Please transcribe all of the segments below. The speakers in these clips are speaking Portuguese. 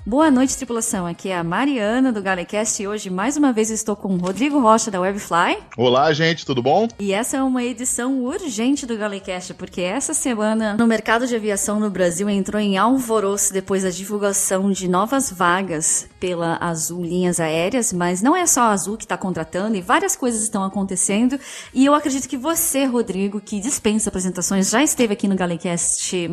Boa noite, tripulação. Aqui é a Mariana do Galecast e hoje mais uma vez eu estou com o Rodrigo Rocha da Webfly. Olá, gente, tudo bom? E essa é uma edição urgente do Galecast, porque essa semana no mercado de aviação no Brasil entrou em alvoroço depois da divulgação de novas vagas pela Azul Linhas Aéreas, mas não é só a Azul que está contratando e várias coisas estão acontecendo. E eu acredito que você, Rodrigo, que dispensa apresentações, já esteve aqui no Galecast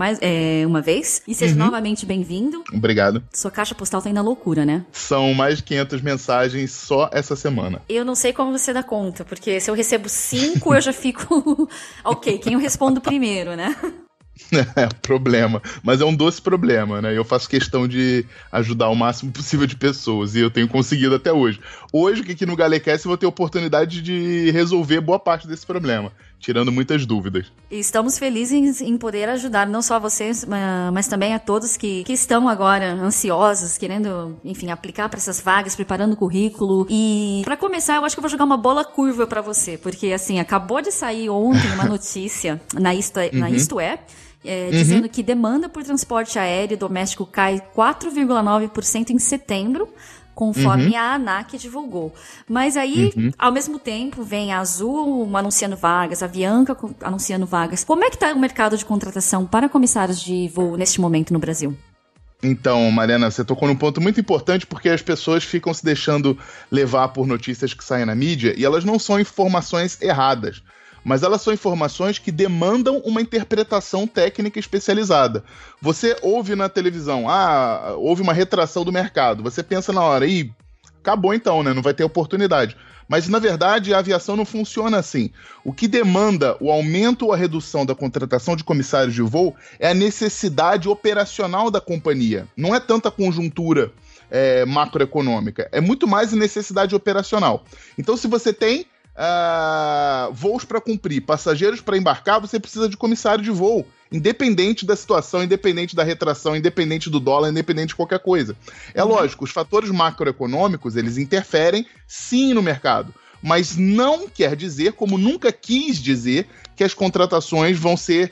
uma vez e seja novamente bem-vindo. Obrigado. Sua caixa postal tá indo à loucura, né? São mais de 500 mensagens só essa semana. Eu não sei como você dá conta, porque se eu recebo 5, eu já fico... Ok, quem eu respondo primeiro, né? É, problema. Mas é um doce problema, né? Eu faço questão de ajudar o máximo possível de pessoas, e eu tenho conseguido até hoje. Hoje, aqui no Galecast, eu vou ter a oportunidade de resolver boa parte desse problema, tirando muitas dúvidas. E estamos felizes em poder ajudar não só vocês, mas também a todos que estão agora ansiosos, querendo, enfim, aplicar para essas vagas, preparando o currículo. E para começar, eu acho que eu vou jogar uma bola curva para você, porque assim, acabou de sair ontem uma notícia na Isto É, dizendo que demanda por transporte aéreo doméstico cai 4,9% em setembro, conforme a ANAC divulgou. Mas aí, ao mesmo tempo, vem a Azul anunciando vagas, a Avianca anunciando vagas. Como é que está o mercado de contratação para comissários de voo neste momento no Brasil? Então, Mariana, você tocou num ponto muito importante, porque as pessoas ficam se deixando levar por notícias que saem na mídia, e elas não são informações erradas, mas elas são informações que demandam uma interpretação técnica especializada. Você ouve na televisão, houve uma retração do mercado, você pensa na hora, acabou então, né? Não vai ter oportunidade. Mas, na verdade, a aviação não funciona assim. O que demanda o aumento ou a redução da contratação de comissários de voo é a necessidade operacional da companhia. Não é tanta conjuntura macroeconômica, é muito mais a necessidade operacional. Então, se você tem voos para cumprir, passageiros para embarcar, você precisa de comissário de voo, independente da situação, independente da retração, independente do dólar, independente de qualquer coisa. É lógico, os fatores macroeconômicos, eles interferem sim no mercado, mas não quer dizer, como nunca quis dizer, que as contratações vão ser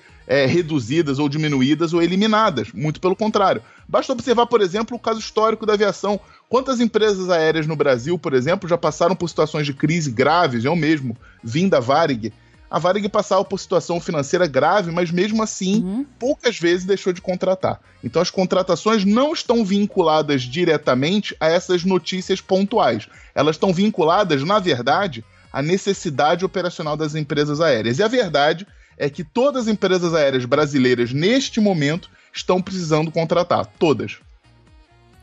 reduzidas ou diminuídas ou eliminadas. Muito pelo contrário. Basta observar, por exemplo, o caso histórico da aviação. Quantas empresas aéreas no Brasil, por exemplo, já passaram por situações de crise graves? Eu mesmo vim da Varig. A Varig passava por situação financeira grave, mas mesmo assim, poucas vezes deixou de contratar. Então as contratações não estão vinculadas diretamente a essas notícias pontuais. Elas estão vinculadas, na verdade, à necessidade operacional das empresas aéreas. E a verdade é que todas as empresas aéreas brasileiras, neste momento, estão precisando contratar. Todas.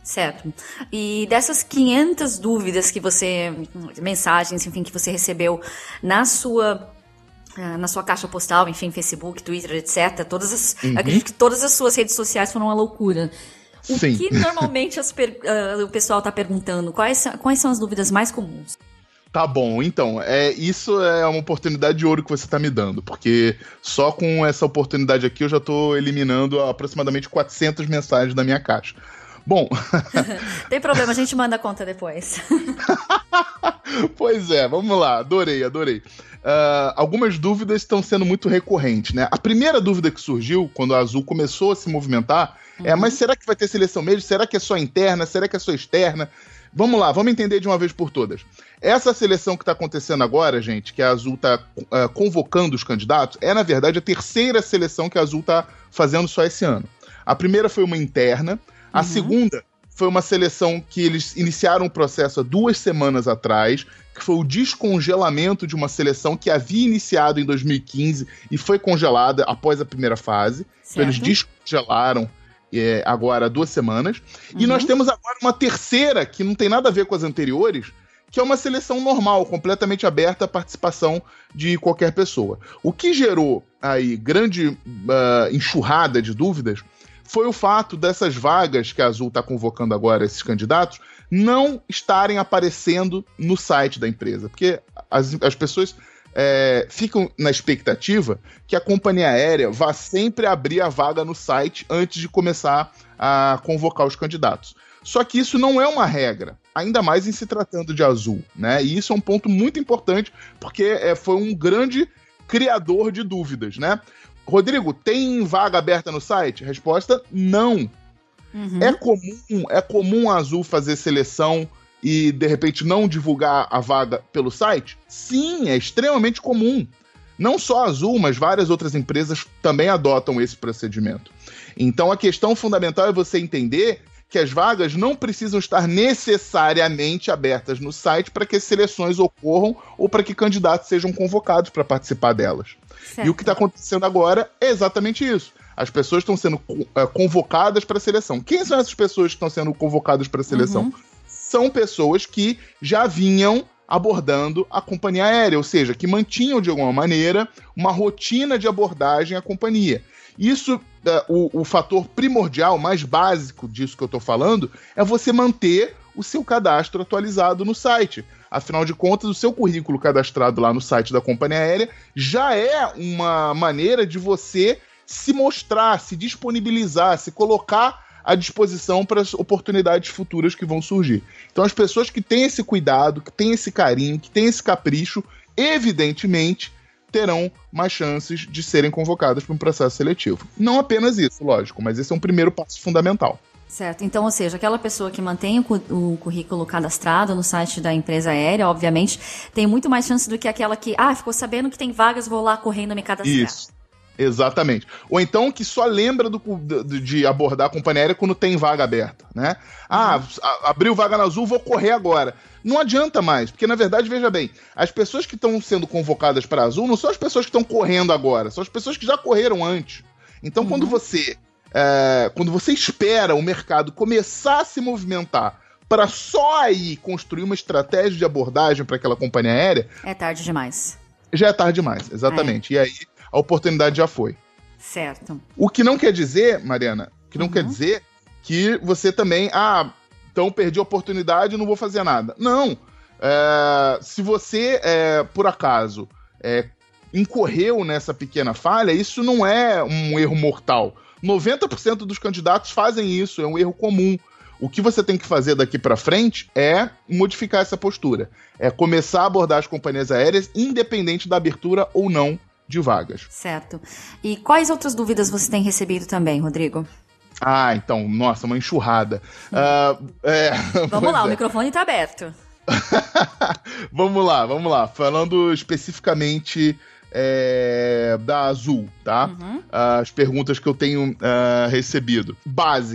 Certo. E dessas 500 dúvidas mensagens, enfim, que você recebeu na sua caixa postal, enfim, Facebook, Twitter, etc., acredito que todas as suas redes sociais foram uma loucura. Sim. O que normalmente o pessoal está perguntando? Quais são as dúvidas mais comuns? Tá bom, então, isso é uma oportunidade de ouro que você está me dando, porque só com essa oportunidade aqui eu já estou eliminando aproximadamente 400 mensagens da minha caixa. Bom... Tem problema, a gente manda a conta depois. Pois é, vamos lá, adorei. Algumas dúvidas estão sendo muito recorrentes, né? A primeira dúvida que surgiu quando a Azul começou a se movimentar mas será que vai ter seleção mesmo? Será que é só interna? Será que é só externa? Vamos lá, vamos entender de uma vez por todas. Essa seleção que está acontecendo agora, gente, que a Azul está convocando os candidatos, na verdade, a terceira seleção que a Azul está fazendo só esse ano. A primeira foi uma interna, a segunda foi uma seleção que eles iniciaram o processo há 2 semanas atrás, que foi o descongelamento de uma seleção que havia iniciado em 2015 e foi congelada após a primeira fase. Certo. Então eles descongelaram agora há 2 semanas. E nós temos agora uma terceira, que não tem nada a ver com as anteriores, que é uma seleção normal, completamente aberta à participação de qualquer pessoa. O que gerou aí grande enxurrada de dúvidas foi o fato dessas vagas que a Azul está convocando agora, esses candidatos, não estarem aparecendo no site da empresa. Porque as pessoas ficam na expectativa que a companhia aérea vá sempre abrir a vaga no site antes de começar a convocar os candidatos. Só que isso não é uma regra, ainda mais em se tratando de Azul, né? E isso é um ponto muito importante, porque foi um grande criador de dúvidas, né? Rodrigo, tem vaga aberta no site? Resposta, não. Uhum. É comum a Azul fazer seleção e, de repente, não divulgar a vaga pelo site? Sim, é extremamente comum. Não só a Azul, mas várias outras empresas também adotam esse procedimento. Então, a questão fundamental é você entender que as vagas não precisam estar necessariamente abertas no site para que as seleções ocorram ou para que candidatos sejam convocados para participar delas. Certo. E o que está acontecendo agora é exatamente isso. As pessoas estão sendo convocadas para a seleção. Quem são essas pessoas que estão sendo convocadas para a seleção? São pessoas que já vinham abordando a companhia aérea, ou seja, que mantinham de alguma maneira uma rotina de abordagem à companhia. Isso, o fator primordial, mais básico disso que eu estou falando, é você manter o seu cadastro atualizado no site. Afinal de contas, o seu currículo cadastrado lá no site da companhia aérea já é uma maneira de você se mostrar, se disponibilizar, se colocar à disposição para as oportunidades futuras que vão surgir. Então, as pessoas que têm esse cuidado, que têm esse carinho, que têm esse capricho, evidentemente terão mais chances de serem convocadas para um processo seletivo. Não apenas isso, lógico, mas esse é um primeiro passo fundamental. Certo, então, ou seja, aquela pessoa que mantém o currículo cadastrado no site da empresa aérea, obviamente, tem muito mais chance do que aquela que, ficou sabendo que tem vagas, vou lá correndo me cadastrar. Isso, exatamente. Ou então que só lembra de abordar a companhia aérea quando tem vaga aberta, né? Abriu vaga na Azul, vou correr agora. Não adianta mais, porque na verdade, veja bem, as pessoas que estão sendo convocadas para a Azul não são as pessoas que estão correndo agora, são as pessoas que já correram antes. Então, quando você espera o mercado começar a se movimentar para só aí construir uma estratégia de abordagem para aquela companhia aérea... É tarde demais. Já é tarde demais, exatamente. E aí a oportunidade já foi. Certo. O que não quer dizer, Mariana, quer dizer que você também... então perdi a oportunidade e não vou fazer nada. Não. Se você, por acaso, incorreu nessa pequena falha, isso não é um erro mortal. 90% dos candidatos fazem isso, é um erro comum. O que você tem que fazer daqui para frente é modificar essa postura. É começar a abordar as companhias aéreas, independente da abertura ou não de vagas. Certo. E quais outras dúvidas você tem recebido também, Rodrigo? Então, nossa, uma enxurrada. Vamos lá, o microfone está aberto. Vamos lá. Falando especificamente da Azul, tá? As perguntas que eu tenho recebido.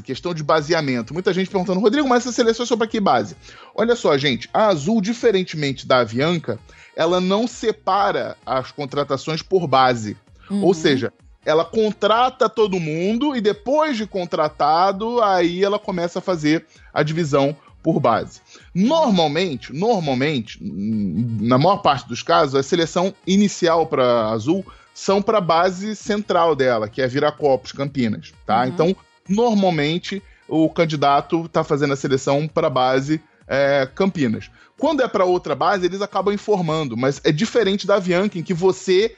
Questão de baseamento. Muita gente perguntando, Rodrigo, mas essa seleção é sobre que base? Olha só, gente, a Azul, diferentemente da Avianca, ela não separa as contratações por base. Ou seja, ela contrata todo mundo e depois de contratado, aí ela começa a fazer a divisão por base. Normalmente, na maior parte dos casos, a seleção inicial para Azul são para a base central dela, que é Viracopos, Campinas, tá? Então, normalmente, o candidato está fazendo a seleção para a base Campinas. Quando é para outra base, eles acabam informando, mas é diferente da Avianca, em que você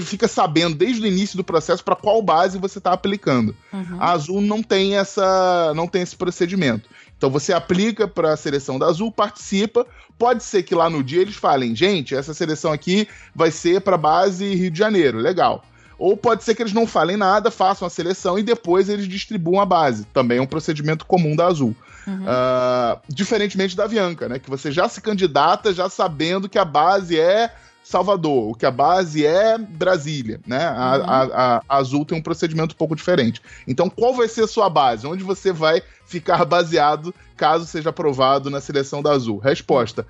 fica sabendo desde o início do processo para qual base você está aplicando. A Azul não tem esse procedimento. Então você aplica para a seleção da Azul, participa, pode ser que lá no dia eles falem, gente, essa seleção aqui vai ser para base Rio de Janeiro, legal. Ou pode ser que eles não falem nada, façam a seleção e depois eles distribuam a base. Também é um procedimento comum da Azul. Diferentemente da Avianca, né? Que você já se candidata já sabendo que a base é Salvador, o que a base é Brasília, né? A Azul tem um procedimento um pouco diferente. Então, qual vai ser a sua base? Onde você vai ficar baseado caso seja aprovado na seleção da Azul? Resposta: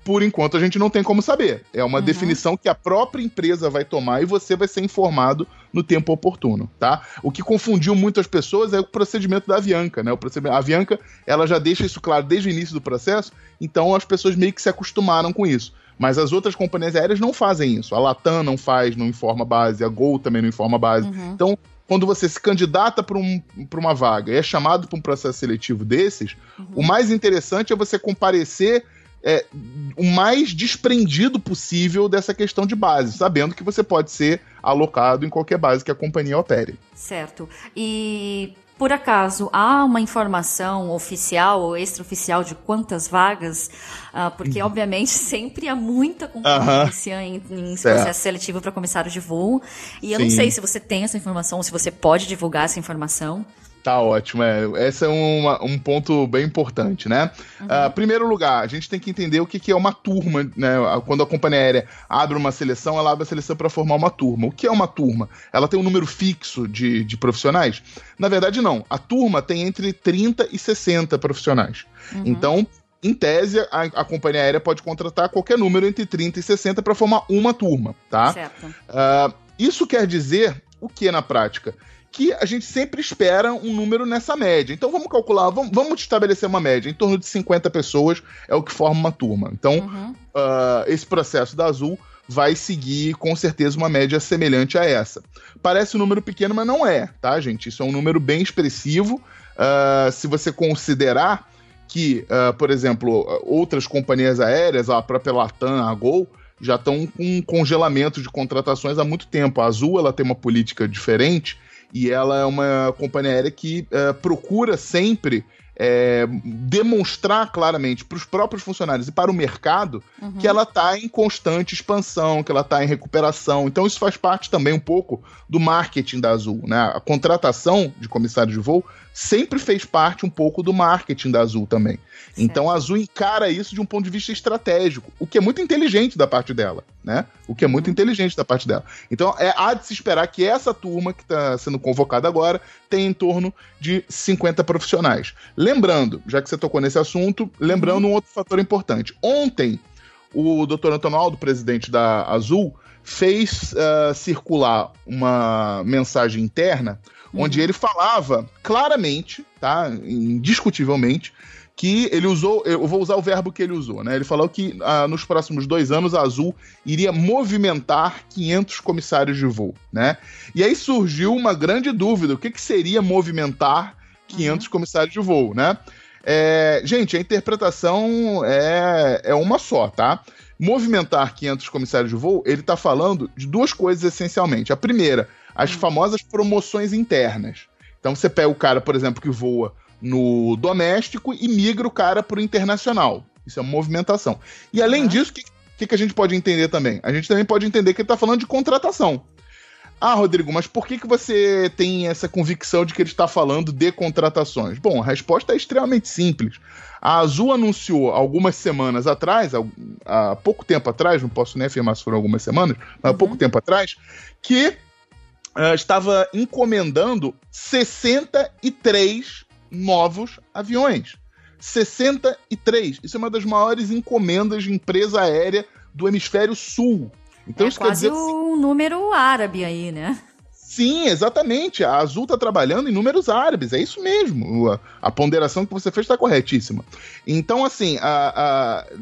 por enquanto a gente não tem como saber. É uma definição que a própria empresa vai tomar e você vai ser informado no tempo oportuno, tá? O que confundiu muito as pessoas é o procedimento da Avianca, né? A Avianca, ela já deixa isso claro desde o início do processo, então as pessoas meio que se acostumaram com isso. Mas as outras companhias aéreas não fazem isso. A Latam não faz, não informa base, a Gol também não informa base. Então, quando você se candidata para uma vaga e é chamado para um processo seletivo desses, o mais interessante é você comparecer o mais desprendido possível dessa questão de base, sabendo que você pode ser alocado em qualquer base que a companhia opere. Certo. E, por acaso, há uma informação oficial ou extraoficial de quantas vagas? Porque, obviamente, sempre há muita concorrência em processo seletivo para comissário de voo. E eu não sei se você tem essa informação ou se você pode divulgar essa informação. Tá ótimo, esse é um ponto bem importante, né? Primeiro lugar, a gente tem que entender o que é uma turma, né? Quando a companhia aérea abre uma seleção, ela abre a seleção para formar uma turma. O que é uma turma? Ela tem um número fixo de profissionais? Na verdade, não. A turma tem entre 30 e 60 profissionais. Então, em tese, a companhia aérea pode contratar qualquer número entre 30 e 60 para formar uma turma, tá? Certo. Isso quer dizer o que na prática? Que a gente sempre espera um número nessa média. Então vamos calcular, vamos estabelecer uma média. Em torno de 50 pessoas é o que forma uma turma. Então, esse processo da Azul vai seguir, com certeza, uma média semelhante a essa. Parece um número pequeno, mas não é, tá, gente? Isso é um número bem expressivo. Se você considerar que, por exemplo, outras companhias aéreas, a própria Latam, a Gol, já estão com congelamento de contratações há muito tempo. A Azul, ela tem uma política diferente e ela é uma companhia aérea que procura sempre demonstrar claramente para os próprios funcionários e para o mercado que ela está em constante expansão, que ela está em recuperação. Então isso faz parte também um pouco do marketing da Azul, né? A contratação de comissários de voo sempre fez parte um pouco do marketing da Azul também. Certo. Então a Azul encara isso de um ponto de vista estratégico, o que é muito inteligente da parte dela, né? O que é muito inteligente da parte dela. Então há de se esperar que essa turma que está sendo convocada agora tenha em torno de 50 profissionais. Lembrando, já que você tocou nesse assunto, lembrando um outro fator importante. Ontem, o Dr. Antônio Aldo, presidente da Azul, fez circular uma mensagem interna onde ele falava claramente, tá, indiscutivelmente, que ele usou, eu vou usar o verbo que ele usou, né? Ele falou que nos próximos 2 anos a Azul iria movimentar 500 comissários de voo, né? E aí surgiu uma grande dúvida, o que seria movimentar 500 comissários de voo, né? Gente, a interpretação é uma só, tá? Movimentar 500 comissários de voo, ele tá falando de 2 coisas essencialmente. A primeira, as famosas promoções internas. Então você pega o cara, por exemplo, que voa no doméstico e migra o cara para o internacional. Isso é uma movimentação. E além disso, o que a gente pode entender também? A gente também pode entender que ele está falando de contratação. Rodrigo, mas por que você tem essa convicção de que ele está falando de contratações? Bom, a resposta é extremamente simples. A Azul anunciou algumas semanas atrás, há pouco tempo atrás, não posso nem afirmar se foram algumas semanas, mas há pouco tempo atrás, que estava encomendando 63 novos aviões. 63. Isso é uma das maiores encomendas de empresa aérea do hemisfério sul. Então, isso quase quer dizer um número árabe aí, né? Sim, exatamente. A Azul está trabalhando em números árabes, é isso mesmo. A ponderação que você fez está corretíssima. Então, assim,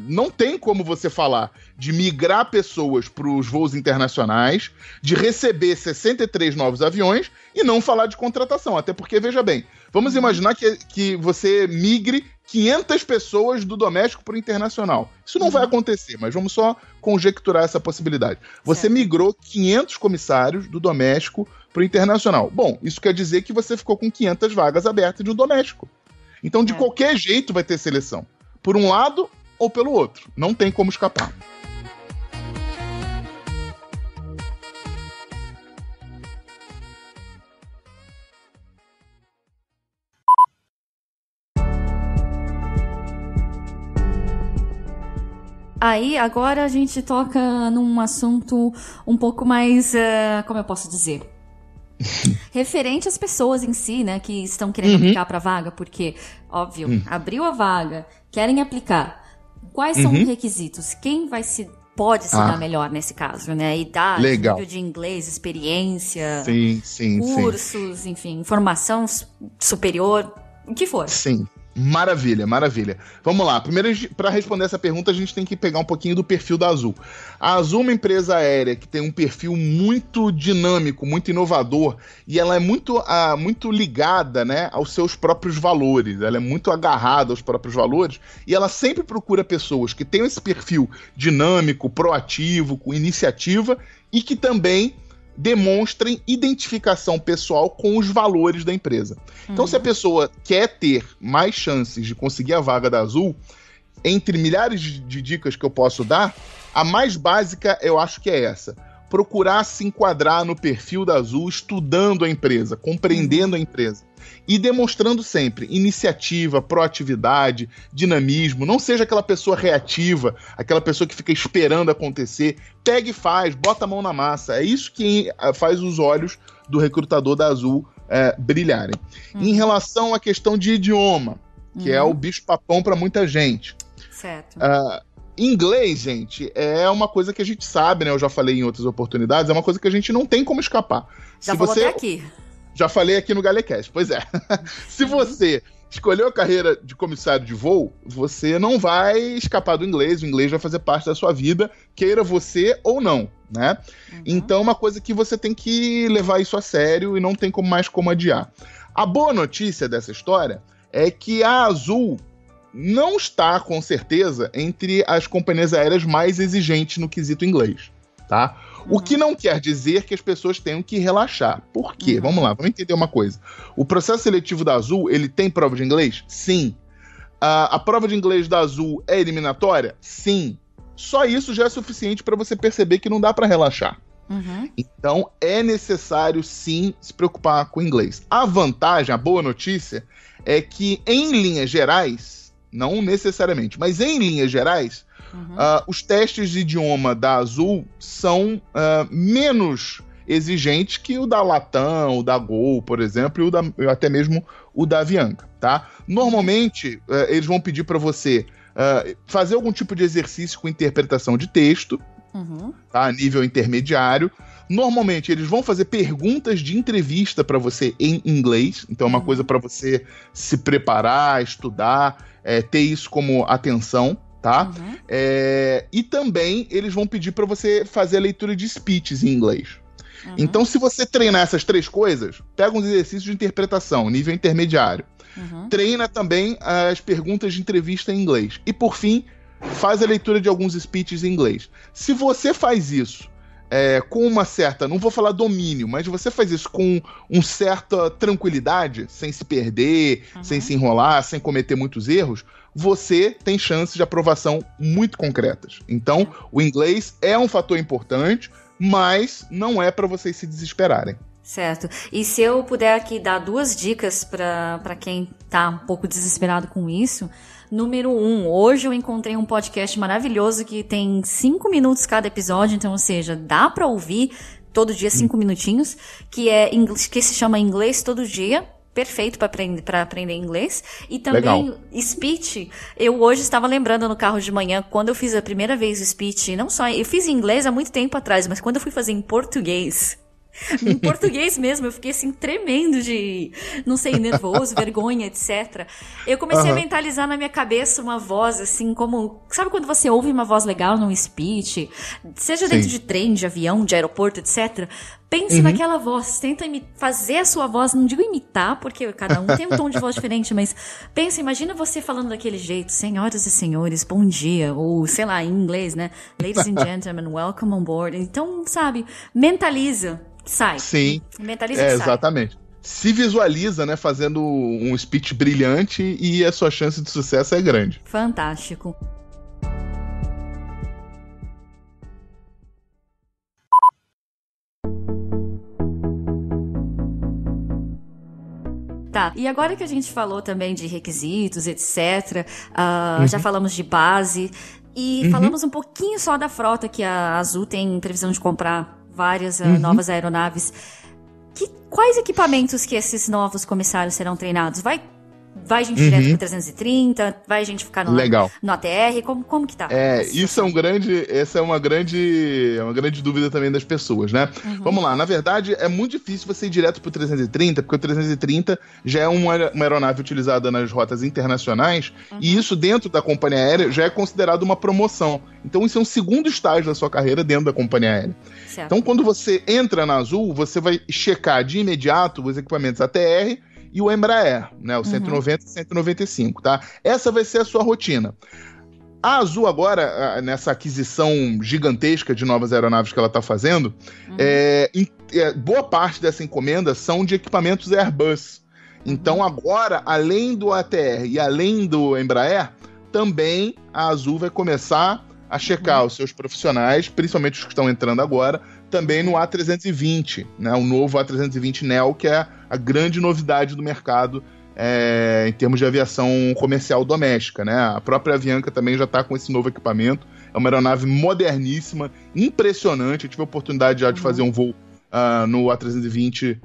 não tem como você falar de migrar pessoas para os voos internacionais, de receber 63 novos aviões e não falar de contratação. Até porque, veja bem, vamos imaginar que você migre 500 pessoas do doméstico para o internacional. Isso não vai acontecer, mas vamos só conjecturar essa possibilidade. Você migrou 500 comissários do doméstico para o internacional. Bom, isso quer dizer que você ficou com 500 vagas abertas no doméstico. Então, de qualquer jeito vai ter seleção. Por um lado ou pelo outro. Não tem como escapar. Aí, agora a gente toca num assunto um pouco mais, como eu posso dizer? Referente às pessoas em si, né, que estão querendo aplicar para a vaga, porque, óbvio, abriu a vaga, querem aplicar. Quais são os requisitos? Quem pode se dar melhor nesse caso, né? Idade, nível de inglês, experiência, cursos, enfim, formação superior, o que for. Sim. Maravilha, maravilha. Vamos lá. Primeiro, para responder essa pergunta, a gente tem que pegar um pouquinho do perfil da Azul. A Azul é uma empresa aérea que tem um perfil muito dinâmico, muito inovador, e ela é muito ligada, né, aos seus próprios valores. Ela é muito agarrada aos próprios valores, e ela sempre procura pessoas que tenham esse perfil dinâmico, proativo, com iniciativa, e que também demonstrem identificação pessoal com os valores da empresa. Então, se a pessoa quer ter mais chances de conseguir a vaga da Azul, entre milhares de dicas que eu posso dar, a mais básica eu acho que é essa. procurar se enquadrar no perfil da Azul, estudando a empresa, compreendendo a empresa. E demonstrando sempre iniciativa, proatividade, dinamismo. Não seja aquela pessoa reativa, aquela pessoa que fica esperando acontecer. Pega e faz, bota a mão na massa. É isso que faz os olhos do recrutador da Azul brilharem. Em relação à questão de idioma, que é o bicho-papão para muita gente. Certo. Inglês, gente, é uma coisa que a gente sabe, né? Eu já falei em outras oportunidades, é uma coisa que a gente não tem como escapar. Já falou até aqui. Já falei aqui no Galecast, pois é. Se você escolheu a carreira de comissário de voo, você não vai escapar do inglês, o inglês vai fazer parte da sua vida, queira você ou não, né? Então é uma coisa que você tem que levar isso a sério e não tem mais como adiar. A boa notícia dessa história é que a Azul não está, com certeza, entre as companhias aéreas mais exigentes no quesito inglês, tá? O que não quer dizer que as pessoas tenham que relaxar. Por quê? Vamos lá, vamos entender uma coisa. O processo seletivo da Azul, ele tem prova de inglês? Sim. A prova de inglês da Azul é eliminatória? Sim. Só isso já é suficiente para você perceber que não dá para relaxar. Então, é necessário, sim, se preocupar com o inglês. A vantagem, a boa notícia, é que, em linhas gerais, não necessariamente, mas em linhas gerais, os testes de idioma da Azul são menos exigentes que o da Latam, o da Gol, por exemplo, e até mesmo o da Avianca, tá? Normalmente, eles vão pedir para você fazer algum tipo de exercício com interpretação de texto, tá? A nível intermediário. Normalmente, eles vão fazer perguntas de entrevista para você em inglês, então é uma coisa para você se preparar, estudar, ter isso como atenção, tá? E também eles vão pedir para você fazer a leitura de speeches em inglês. Então, se você treinar essas 3 coisas, pega uns exercícios de interpretação, nível intermediário. Treina também as perguntas de entrevista em inglês. E, por fim, faz a leitura de alguns speeches em inglês. Se você faz isso com uma certa, não vou falar domínio, mas você faz isso com uma certa tranquilidade, sem se perder, sem se enrolar, sem cometer muitos erros, você tem chances de aprovação muito concretas. Então, o inglês é um fator importante, mas não é para vocês se desesperarem. Certo. E se eu puder aqui dar 2 dicas para quem tá um pouco desesperado com isso. Número 1, hoje eu encontrei um podcast maravilhoso que tem 5 minutos cada episódio, então, ou seja, dá para ouvir todo dia 5 minutinhos, que se chama Inglês Todo Dia. Perfeito para aprender inglês. E também Legal. Speech. Eu hoje estava lembrando no carro de manhã, quando eu fiz a primeira vez o speech, não só, eu fiz em inglês há muito tempo atrás, mas quando eu fui fazer em português mesmo, eu fiquei assim tremendo de, não sei, nervoso, vergonha, etc. Eu comecei a mentalizar na minha cabeça uma voz assim, como, sabe quando você ouve uma voz legal num speech, seja dentro de trem, de avião, de aeroporto, etc. Pense naquela voz, tenta fazer a sua voz, não digo imitar, porque cada um tem um tom de voz diferente, mas pensa, imagina você falando daquele jeito, senhoras e senhores, bom dia, ou sei lá, em inglês, né? Ladies and gentlemen, welcome on board. Então, sabe, mentaliza, sai. Sim, mentaliza que sai. Exatamente. Se visualiza, né, fazendo um speech brilhante e a sua chance de sucesso é grande. Fantástico. Tá, e agora que a gente falou também de requisitos, etc., já falamos de base, e falamos um pouquinho só da frota, que a Azul tem previsão de comprar várias novas aeronaves. Quais equipamentos que esses novos comissários serão treinados? Vai gente direto pro 330? Vai gente ficar no ATR? Como que tá? Essa é uma grande dúvida também das pessoas, né? Vamos lá, na verdade é muito difícil você ir direto pro 330, porque o 330 já é uma aeronave utilizada nas rotas internacionais, e isso dentro da companhia aérea já é considerado uma promoção. Então isso é um segundo estágio da sua carreira dentro da companhia aérea. Certo. Então quando você entra na Azul, você vai checar de imediato os equipamentos ATR e o Embraer, né, o 190 e 195, tá? Essa vai ser a sua rotina. A Azul agora, nessa aquisição gigantesca de novas aeronaves que ela está fazendo, boa parte dessa encomenda são de equipamentos Airbus. Então agora, além do ATR e além do Embraer, também a Azul vai começar a checar os seus profissionais, principalmente os que estão entrando agora, também no A320, né? O novo A320 Neo, que é a grande novidade do mercado em termos de aviação comercial doméstica, né? A própria Avianca também já está com esse novo equipamento. É uma aeronave moderníssima, impressionante. Eu tive a oportunidade já de fazer um voo no A320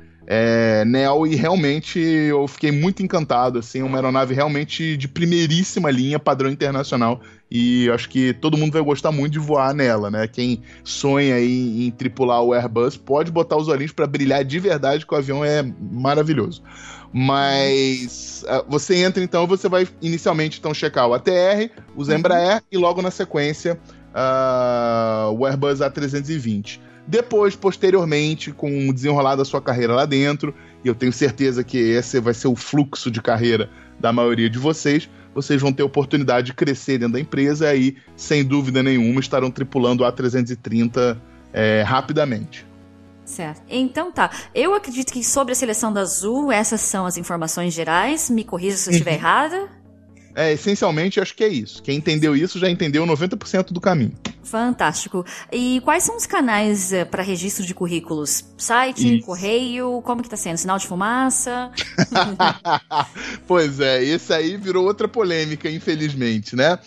Neo, e realmente eu fiquei muito encantado, assim, uma aeronave realmente de primeiríssima linha, padrão internacional, e acho que todo mundo vai gostar muito de voar nela, né? Quem sonha aí em tripular o Airbus pode botar os olhinhos para brilhar de verdade, que o avião é maravilhoso. Mas você entra, então, você vai inicialmente então checar o ATR, os Embraer e logo na sequência o Airbus A320. Depois, posteriormente, com o desenrolar da sua carreira lá dentro, e eu tenho certeza que esse vai ser o fluxo de carreira da maioria de vocês vão ter oportunidade de crescer dentro da empresa, e aí, sem dúvida nenhuma, estarão tripulando o A330 rapidamente. Certo. Então tá. Eu acredito que sobre a seleção da Azul, essas são as informações gerais. Me corrija se eu estiver errada. Essencialmente, acho que é isso. Quem entendeu isso já entendeu 90% do caminho. Fantástico. E quais são os canais para registro de currículos? Site, correio, como que tá sendo? Sinal de fumaça? Pois é, esse aí virou outra polêmica, infelizmente, né?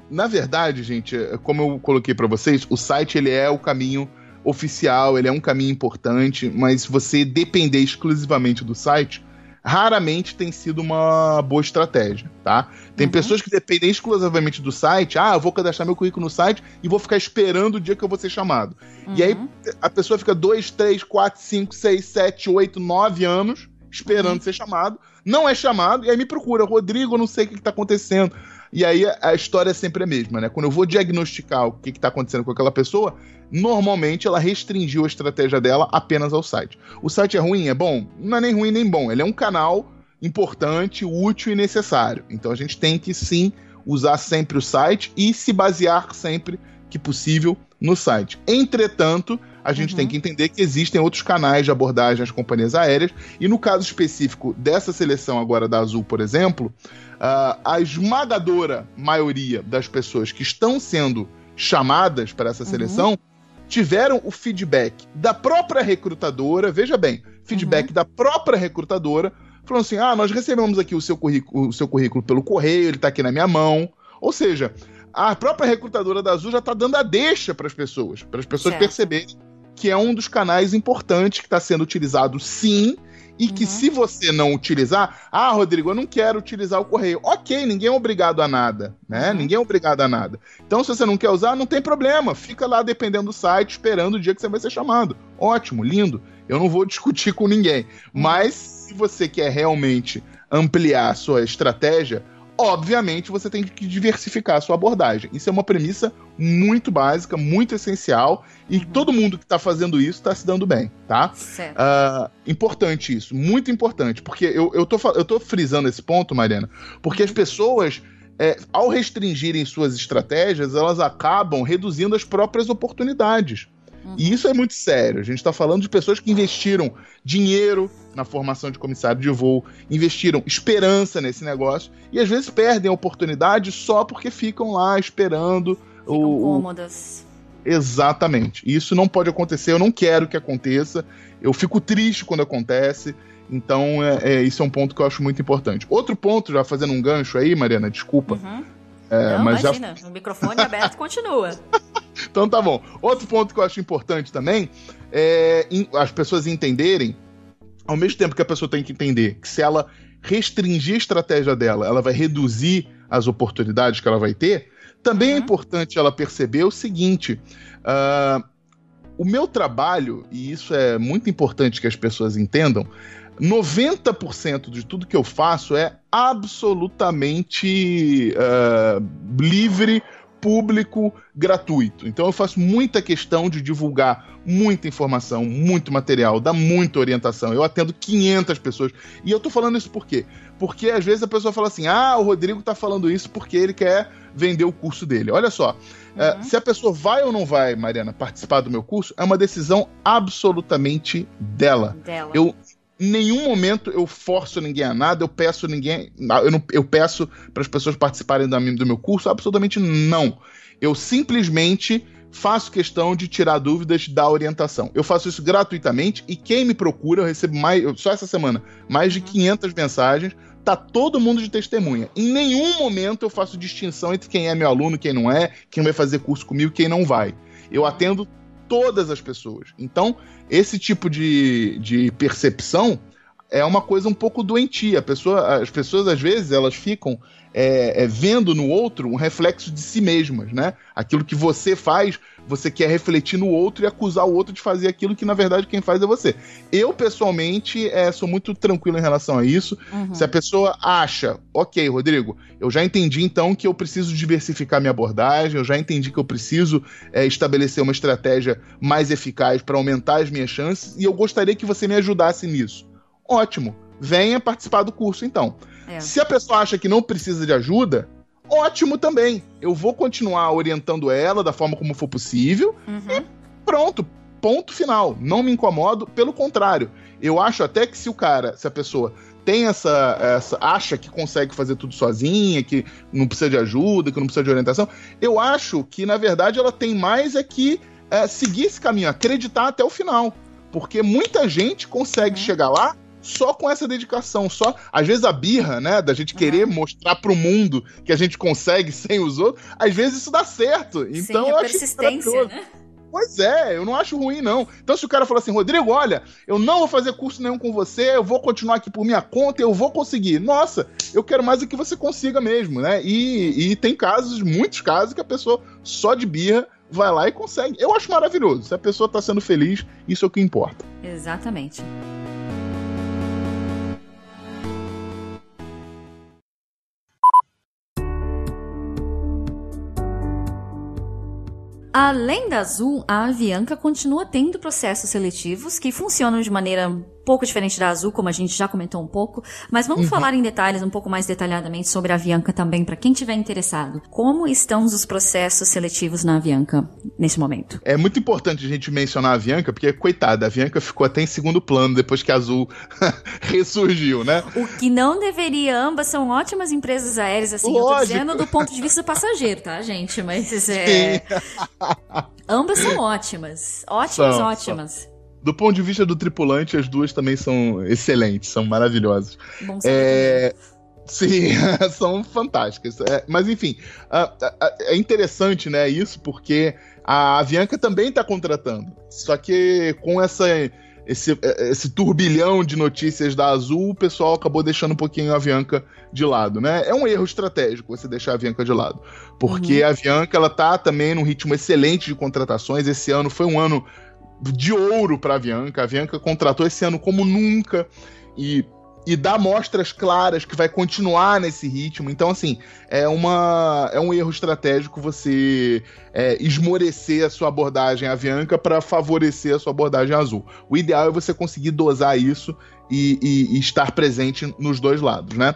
Na verdade, gente, como eu coloquei para vocês, o site ele é o caminho oficial, ele é um caminho importante, mas você depender exclusivamente do site raramente tem sido uma boa estratégia, tá? Tem pessoas que dependem exclusivamente do site. Eu vou cadastrar meu currículo no site e vou ficar esperando o dia que eu vou ser chamado. E aí a pessoa fica 2, 3, 4, 5, 6, 7, 8, 9 anos esperando ser chamado, não é chamado, e aí me procura: Rodrigo, eu não sei o que está acontecendo. E aí a história é sempre a mesma, né? Quando eu vou diagnosticar o que está acontecendo com aquela pessoa, normalmente ela restringiu a estratégia dela apenas ao site. O site é ruim? É bom? Não é nem ruim nem bom. Ele é um canal importante, útil e necessário. Então a gente tem que sim usar sempre o site e se basear sempre que possível no site. Entretanto, a gente tem que entender que existem outros canais de abordagem às companhias aéreas, e no caso específico dessa seleção agora da Azul, por exemplo, a esmagadora maioria das pessoas que estão sendo chamadas para essa seleção tiveram o feedback da própria recrutadora, veja bem, feedback da própria recrutadora, falando assim: nós recebemos aqui o seu currículo pelo correio, ele está aqui na minha mão. Ou seja, a própria recrutadora da Azul já está dando a deixa para as pessoas perceberem que é um dos canais importantes que está sendo utilizado, sim, e que se você não utilizar... Rodrigo, eu não quero utilizar o correio. Ok, ninguém é obrigado a nada, né? Ninguém é obrigado a nada. Então, se você não quer usar, não tem problema. Fica lá dependendo do site, esperando o dia que você vai ser chamado. Ótimo, lindo. Eu não vou discutir com ninguém. Mas, se você quer realmente ampliar a sua estratégia, obviamente você tem que diversificar a sua abordagem. Isso é uma premissa muito básica, muito essencial, e todo mundo que está fazendo isso está se dando bem, tá? Certo. Importante isso, muito importante, porque eu tô frisando esse ponto, Mariana, porque as pessoas, ao restringirem suas estratégias, elas acabam reduzindo as próprias oportunidades. E isso é muito sério. A gente está falando de pessoas que investiram dinheiro na formação de comissário de voo, investiram esperança nesse negócio, e às vezes perdem a oportunidade só porque ficam lá esperando. Ficam cômodas. Exatamente. Isso não pode acontecer, eu não quero que aconteça, eu fico triste quando acontece. Então, isso é um ponto que eu acho muito importante. Outro ponto, já fazendo um gancho aí, Mariana, desculpa. Não, mas imagina, o microfone aberto continua. Então tá bom. Outro ponto que eu acho importante também é as pessoas entenderem, ao mesmo tempo que a pessoa tem que entender que se ela restringir a estratégia dela, ela vai reduzir as oportunidades que ela vai ter, também é importante ela perceber o seguinte: o meu trabalho, e isso é muito importante que as pessoas entendam, 90% de tudo que eu faço é absolutamente livre, público, gratuito. Então eu faço muita questão de divulgar muita informação, muito material, dar muita orientação. Eu atendo 500 pessoas. E eu tô falando isso por quê? Porque às vezes a pessoa fala assim: o Rodrigo tá falando isso porque ele quer vender o curso dele. Olha só, se a pessoa vai ou não vai, Mariana, participar do meu curso, é uma decisão absolutamente dela. Em nenhum momento eu forço ninguém a nada, eu peço para as pessoas participarem do meu curso, absolutamente não. Eu simplesmente faço questão de tirar dúvidas da orientação. Eu faço isso gratuitamente e quem me procura, eu recebo só essa semana, mais de 500 mensagens, tá todo mundo de testemunha. Em nenhum momento eu faço distinção entre quem é meu aluno, quem não é, quem vai fazer curso comigo, quem não vai. Eu atendo todas as pessoas. Então, esse tipo de percepção é uma coisa um pouco doentia. As pessoas, às vezes, elas ficam vendo no outro um reflexo de si mesmas, né? Aquilo que você faz, você quer refletir no outro e acusar o outro de fazer aquilo que, na verdade, quem faz é você. Eu, pessoalmente, sou muito tranquilo em relação a isso. Uhum. Se a pessoa acha, ok, Rodrigo, eu já entendi, então, que eu preciso diversificar minha abordagem, eu já entendi que eu preciso estabelecer uma estratégia mais eficaz para aumentar as minhas chances e eu gostaria que você me ajudasse nisso. Ótimo, venha participar do curso, então. Se a pessoa acha que não precisa de ajuda, ótimo também. Eu vou continuar orientando ela da forma como for possível e pronto, ponto final. Não me incomodo, pelo contrário. Eu acho até que se a pessoa tem acha que consegue fazer tudo sozinha, que não precisa de ajuda, que não precisa de orientação, eu acho que, na verdade, ela tem mais que seguir esse caminho, acreditar até o final. Porque muita gente consegue chegar lá só com essa dedicação, às vezes a birra, né, da gente querer mostrar pro mundo que a gente consegue sem os outros, às vezes isso dá certo. Então, sim, eu a persistência, né? Pois eu não acho ruim, não. Então, se o cara falar assim, Rodrigo, olha, eu não vou fazer curso nenhum com você, eu vou continuar aqui por minha conta, eu vou conseguir. Nossa, eu quero mais que você consiga mesmo, né? E tem muitos casos, que a pessoa só de birra vai lá e consegue. Eu acho maravilhoso. Se a pessoa tá sendo feliz, isso é o que importa. Exatamente. Além da Azul, a Avianca continua tendo processos seletivos que funcionam de maneira um pouco diferente da Azul, como a gente já comentou um pouco, mas vamos falar em detalhes, um pouco mais detalhadamente sobre a Avianca também, para quem tiver interessado. Como estão os processos seletivos na Avianca nesse momento? É muito importante a gente mencionar a Avianca, porque, coitada, a Avianca ficou até em segundo plano depois que a Azul ressurgiu, né? O que não deveria, ambas são ótimas empresas aéreas, assim, lógico. Eu tô dizendo do ponto de vista do passageiro, tá, gente? Mas ambas são ótimas. Ótimas. Do ponto de vista do tripulante, as duas também são excelentes, são maravilhosas. Bom saber Sim, são fantásticas. Mas, enfim, é interessante, né, isso, porque a Avianca também está contratando. Só que com esse turbilhão de notícias da Azul, o pessoal acabou deixando um pouquinho a Avianca de lado, né? É um erro estratégico você deixar a Avianca de lado. Porque a Avianca, ela tá também num ritmo excelente de contratações. Esse ano foi um ano de ouro para a Avianca. A Avianca contratou esse ano como nunca e dá mostras claras que vai continuar nesse ritmo. Então, assim, é um erro estratégico você esmorecer a sua abordagem Avianca para favorecer a sua abordagem Azul. O ideal é você conseguir dosar isso e estar presente nos dois lados, né?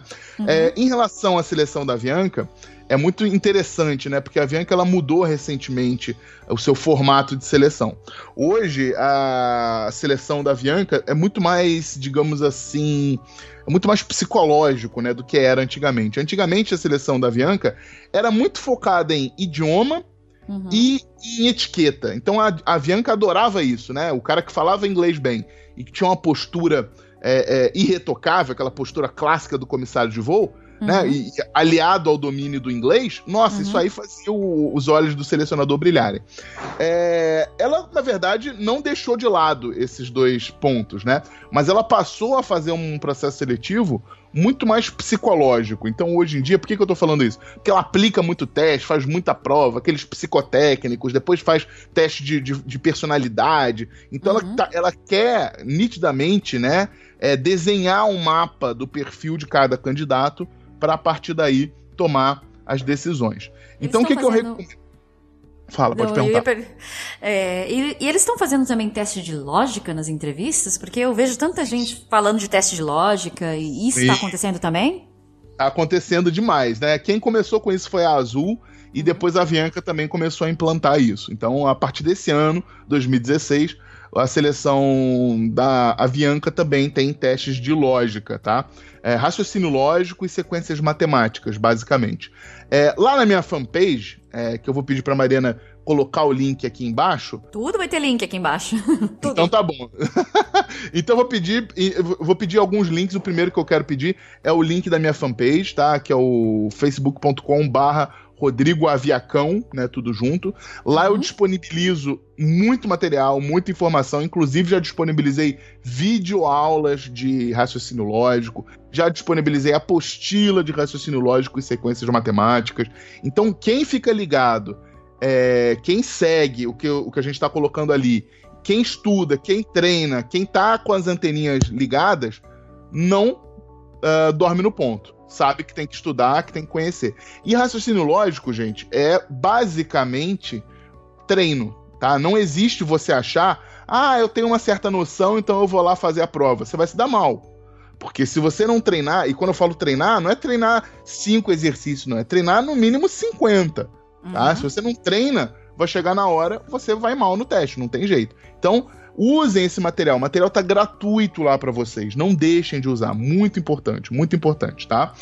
Em relação à seleção da Avianca, é muito interessante, né? Porque a Avianca, ela mudou recentemente o seu formato de seleção. Hoje, a seleção da Avianca é muito mais, digamos assim, muito mais psicológico, né, do que era antigamente. Antigamente, a seleção da Avianca era muito focada em idioma e em etiqueta. Então, a Avianca adorava isso, né? O cara que falava inglês bem e que tinha uma postura irretocável, aquela postura clássica do comissário de voo, né? E aliado ao domínio do inglês, nossa, isso aí fazia os olhos do selecionador brilharem. Ela, na verdade, não deixou de lado esses dois pontos, né? Mas ela passou a fazer um processo seletivo muito mais psicológico. Então, hoje em dia, por que eu tô falando isso? Porque ela aplica muito teste, faz muita prova, aqueles psicotécnicos, depois faz teste de personalidade. Então, ela quer, nitidamente, né, desenhar um mapa do perfil de cada candidato para, a partir daí, tomar as decisões. Então, o que eu recomendo? Fala, pode perguntar. E eles estão fazendo também teste de lógica nas entrevistas? Porque eu vejo tanta gente falando de teste de lógica, e isso está acontecendo também? Está acontecendo demais, né? Quem começou com isso foi a Azul, e depois a Avianca também começou a implantar isso. Então, a partir desse ano, 2016, a seleção da Avianca também tem testes de lógica, tá? Raciocínio lógico e sequências matemáticas, basicamente. Lá na minha fanpage, que eu vou pedir para a Mariana colocar o link aqui embaixo? Tudo vai ter link aqui embaixo. Então tá bom. Então vou pedir alguns links. O primeiro que eu quero pedir é o link da minha fanpage, tá? Que é o facebook.com/Rodrigo Aviacão, né, tudo junto. Lá eu disponibilizo muito material, muita informação, inclusive já disponibilizei videoaulas de raciocínio lógico, já disponibilizei apostila de raciocínio lógico e sequências matemáticas. Então quem fica ligado, quem segue o que a gente está colocando ali, quem estuda, quem treina, quem tá com as anteninhas ligadas, não dorme no ponto. Sabe que tem que estudar, que tem que conhecer. E raciocínio lógico, gente, é basicamente treino, tá? Não existe você achar, eu tenho uma certa noção, então eu vou lá fazer a prova. Você vai se dar mal. Porque se você não treinar, e quando eu falo treinar, não é treinar 5 exercícios, não. É treinar no mínimo 50, tá? Se você não treina, vai chegar na hora, você vai mal no teste, não tem jeito. Então, usem esse material. O material tá gratuito lá para vocês. Não deixem de usar. Muito importante, tá?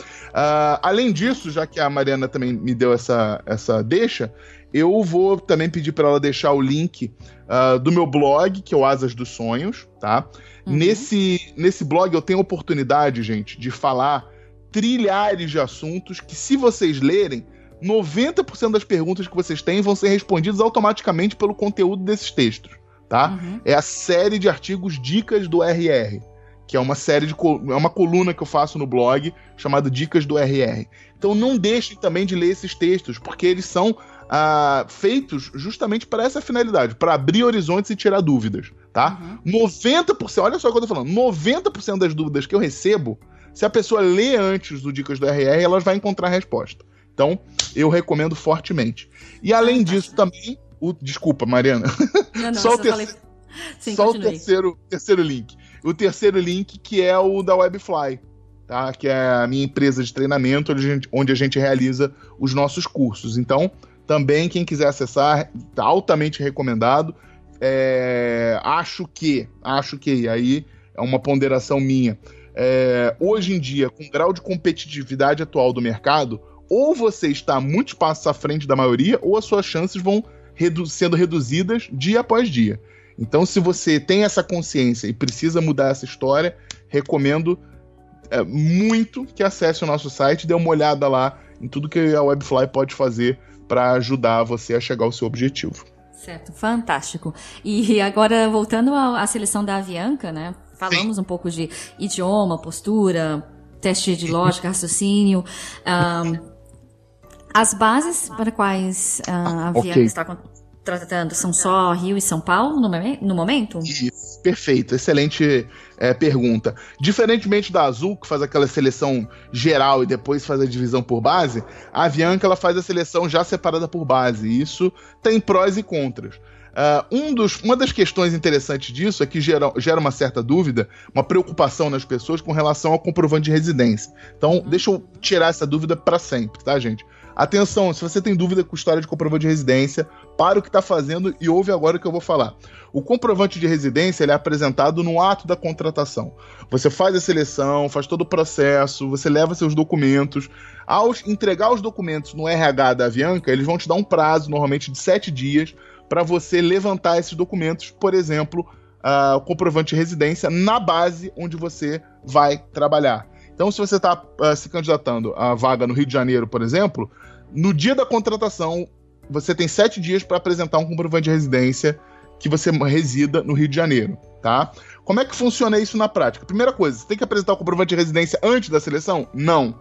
Além disso, já que a Mariana também me deu essa deixa, eu vou também pedir para ela deixar o link do meu blog, que é o Asas dos Sonhos, tá? Nesse blog eu tenho a oportunidade, gente, de falar trilhares de assuntos que, se vocês lerem, 90% das perguntas que vocês têm vão ser respondidas automaticamente pelo conteúdo desses textos. Tá? É a série de artigos Dicas do RR, que é uma coluna que eu faço no blog chamada Dicas do RR. Então não deixem também de ler esses textos, porque eles são feitos justamente para essa finalidade, para abrir horizontes e tirar dúvidas, tá? 90%, olha só o que eu tô falando, 90% das dúvidas que eu recebo, se a pessoa lê antes do Dicas do RR, ela vai encontrar a resposta. Então, eu recomendo fortemente. E além disso também, desculpa, Mariana. Não, só o terceiro link. O terceiro link, que é o da Webfly, tá? Que é a minha empresa de treinamento, onde a gente realiza os nossos cursos. Então, também, quem quiser acessar, tá altamente recomendado. Acho que aí é uma ponderação minha. Hoje em dia, com o grau de competitividade atual do mercado, ou você está muitos passos à frente da maioria, ou as suas chances vão sendo reduzidas dia após dia. Então, se você tem essa consciência e precisa mudar essa história, recomendo muito que acesse o nosso site e dê uma olhada lá em tudo que a Webfly pode fazer para ajudar você a chegar ao seu objetivo. Certo, fantástico. E agora, voltando à seleção da Avianca, né? Falamos um pouco de idioma, postura, teste de lógica, raciocínio. As bases para quais a Avianca está tratando são só Rio e São Paulo no momento? Isso, perfeito, excelente pergunta. Diferentemente da Azul, que faz aquela seleção geral e depois faz a divisão por base, a Avianca ela faz a seleção já separada por base, e isso tem prós e contras. Uma das questões interessantes disso é que gera uma certa dúvida, uma preocupação nas pessoas com relação ao comprovante de residência. Então, deixa eu tirar essa dúvida para sempre, tá, gente? Atenção, se você tem dúvida com história de comprovante de residência, para o que está fazendo e ouve agora o que eu vou falar. O comprovante de residência ele é apresentado no ato da contratação. Você faz a seleção, faz todo o processo, você leva seus documentos. Ao entregar os documentos no RH da Avianca, eles vão te dar um prazo, normalmente de 7 dias, para você levantar esses documentos, por exemplo, o comprovante de residência na base onde você vai trabalhar. Então, se você está se candidatando à vaga no Rio de Janeiro, por exemplo, no dia da contratação, você tem 7 dias para apresentar um comprovante de residência que você resida no Rio de Janeiro, tá? Como é que funciona isso na prática? Primeira coisa, você tem que apresentar o comprovante de residência antes da seleção? Não.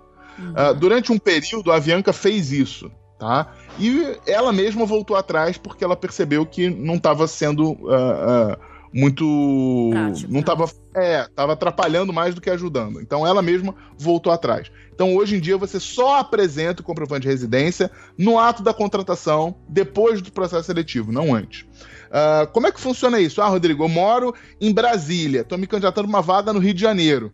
Durante um período, a Avianca fez isso, tá? E ela mesma voltou atrás porque ela percebeu que não estava sendo muito... prático, não estava... estava atrapalhando mais do que ajudando. Então, ela mesma voltou atrás. Então, hoje em dia, você só apresenta o comprovante de residência no ato da contratação, depois do processo seletivo, não antes. Como é que funciona isso? Rodrigo, eu moro em Brasília, estou me candidatando a uma vaga no Rio de Janeiro.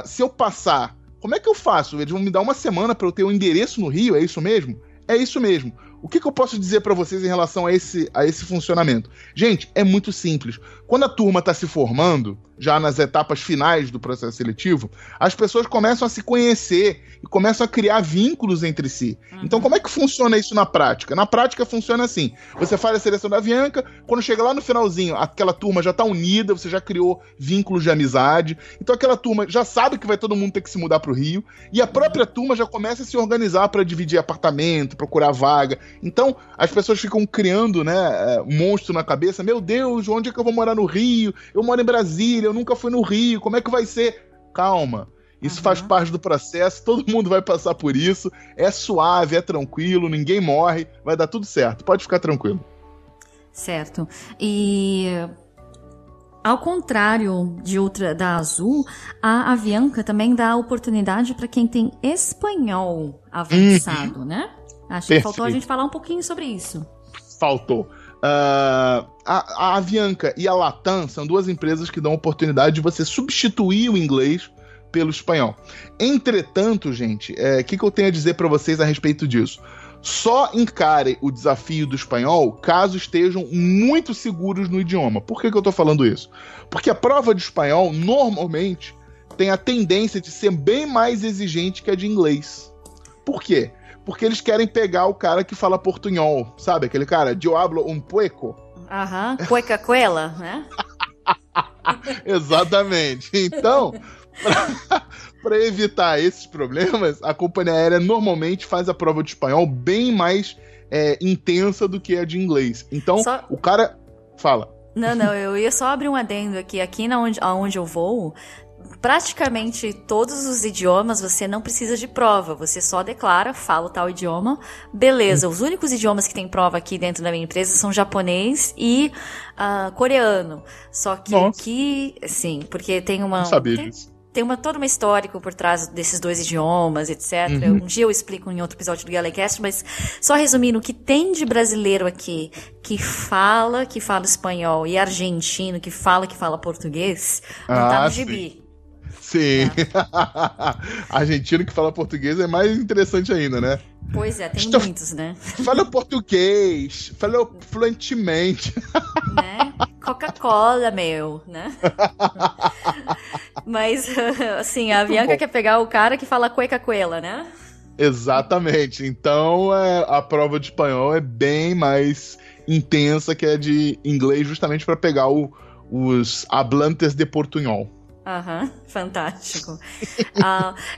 Se eu passar, como é que eu faço? Eles vão me dar uma semana para eu ter um endereço no Rio, é isso mesmo? É isso mesmo. O que eu posso dizer para vocês em relação a esse funcionamento? Gente, é muito simples. Quando a turma está se formando, já nas etapas finais do processo seletivo, as pessoas começam a se conhecer e começam a criar vínculos entre si. Então, como é que funciona isso na prática? Na prática, funciona assim. Você faz a seleção da Avianca, quando chega lá no finalzinho, aquela turma já está unida, você já criou vínculos de amizade. Então, aquela turma já sabe que vai todo mundo ter que se mudar para o Rio, e a própria turma já começa a se organizar para dividir apartamento, procurar vaga. Então, as pessoas ficam criando, né, um monstro na cabeça. Meu Deus, onde é que eu vou morar no Rio? Eu moro em Brasília, eu nunca fui no Rio, como é que vai ser? Calma, isso faz parte do processo, todo mundo vai passar por isso, é suave, é tranquilo, ninguém morre, vai dar tudo certo, pode ficar tranquilo. Certo. E ao contrário da Azul, a Avianca também dá oportunidade para quem tem espanhol avançado, né? Acho que faltou a gente falar um pouquinho sobre isso. Faltou. A Avianca e a Latam são duas empresas que dão oportunidade de você substituir o inglês pelo espanhol. Entretanto, gente, o que eu tenho a dizer para vocês a respeito disso? Só encare o desafio do espanhol caso estejam muito seguros no idioma. Por que eu tô falando isso? Porque a prova de espanhol, normalmente, tem a tendência de ser bem mais exigente que a de inglês. Por quê? Porque eles querem pegar o cara que fala portunhol, sabe? Aquele cara, eu hablo un poco. Cueca-cuela, né? Exatamente. Então, para evitar esses problemas, a companhia aérea normalmente faz a prova de espanhol bem mais intensa do que a de inglês. Então, o cara fala. Não, eu ia só abrir um adendo aqui. Aqui onde eu vou, praticamente todos os idiomas você não precisa de prova, você só declara, fala o tal idioma, beleza. Os únicos idiomas que tem prova aqui dentro da minha empresa são japonês e coreano. Só que aqui, sim, porque tem uma... Não sabia disso. Tem todo uma histórico por trás desses dois idiomas, etc. Um dia eu explico em outro episódio do Galecast, mas só resumindo, o que tem de brasileiro aqui que fala espanhol e argentino que fala português, não tá no gibi. Sim. Argentino que fala português é mais interessante ainda, né? Pois é, tem muitos, né? Fala português, fala fluentemente. Né? Coca-Cola, meu, né? Mas, assim, a Avianca quer pegar o cara que fala cueca-cuela, né? Exatamente. Então, a prova de espanhol é bem mais intensa que a de inglês, justamente para pegar os hablantes de portunhol. Fantástico.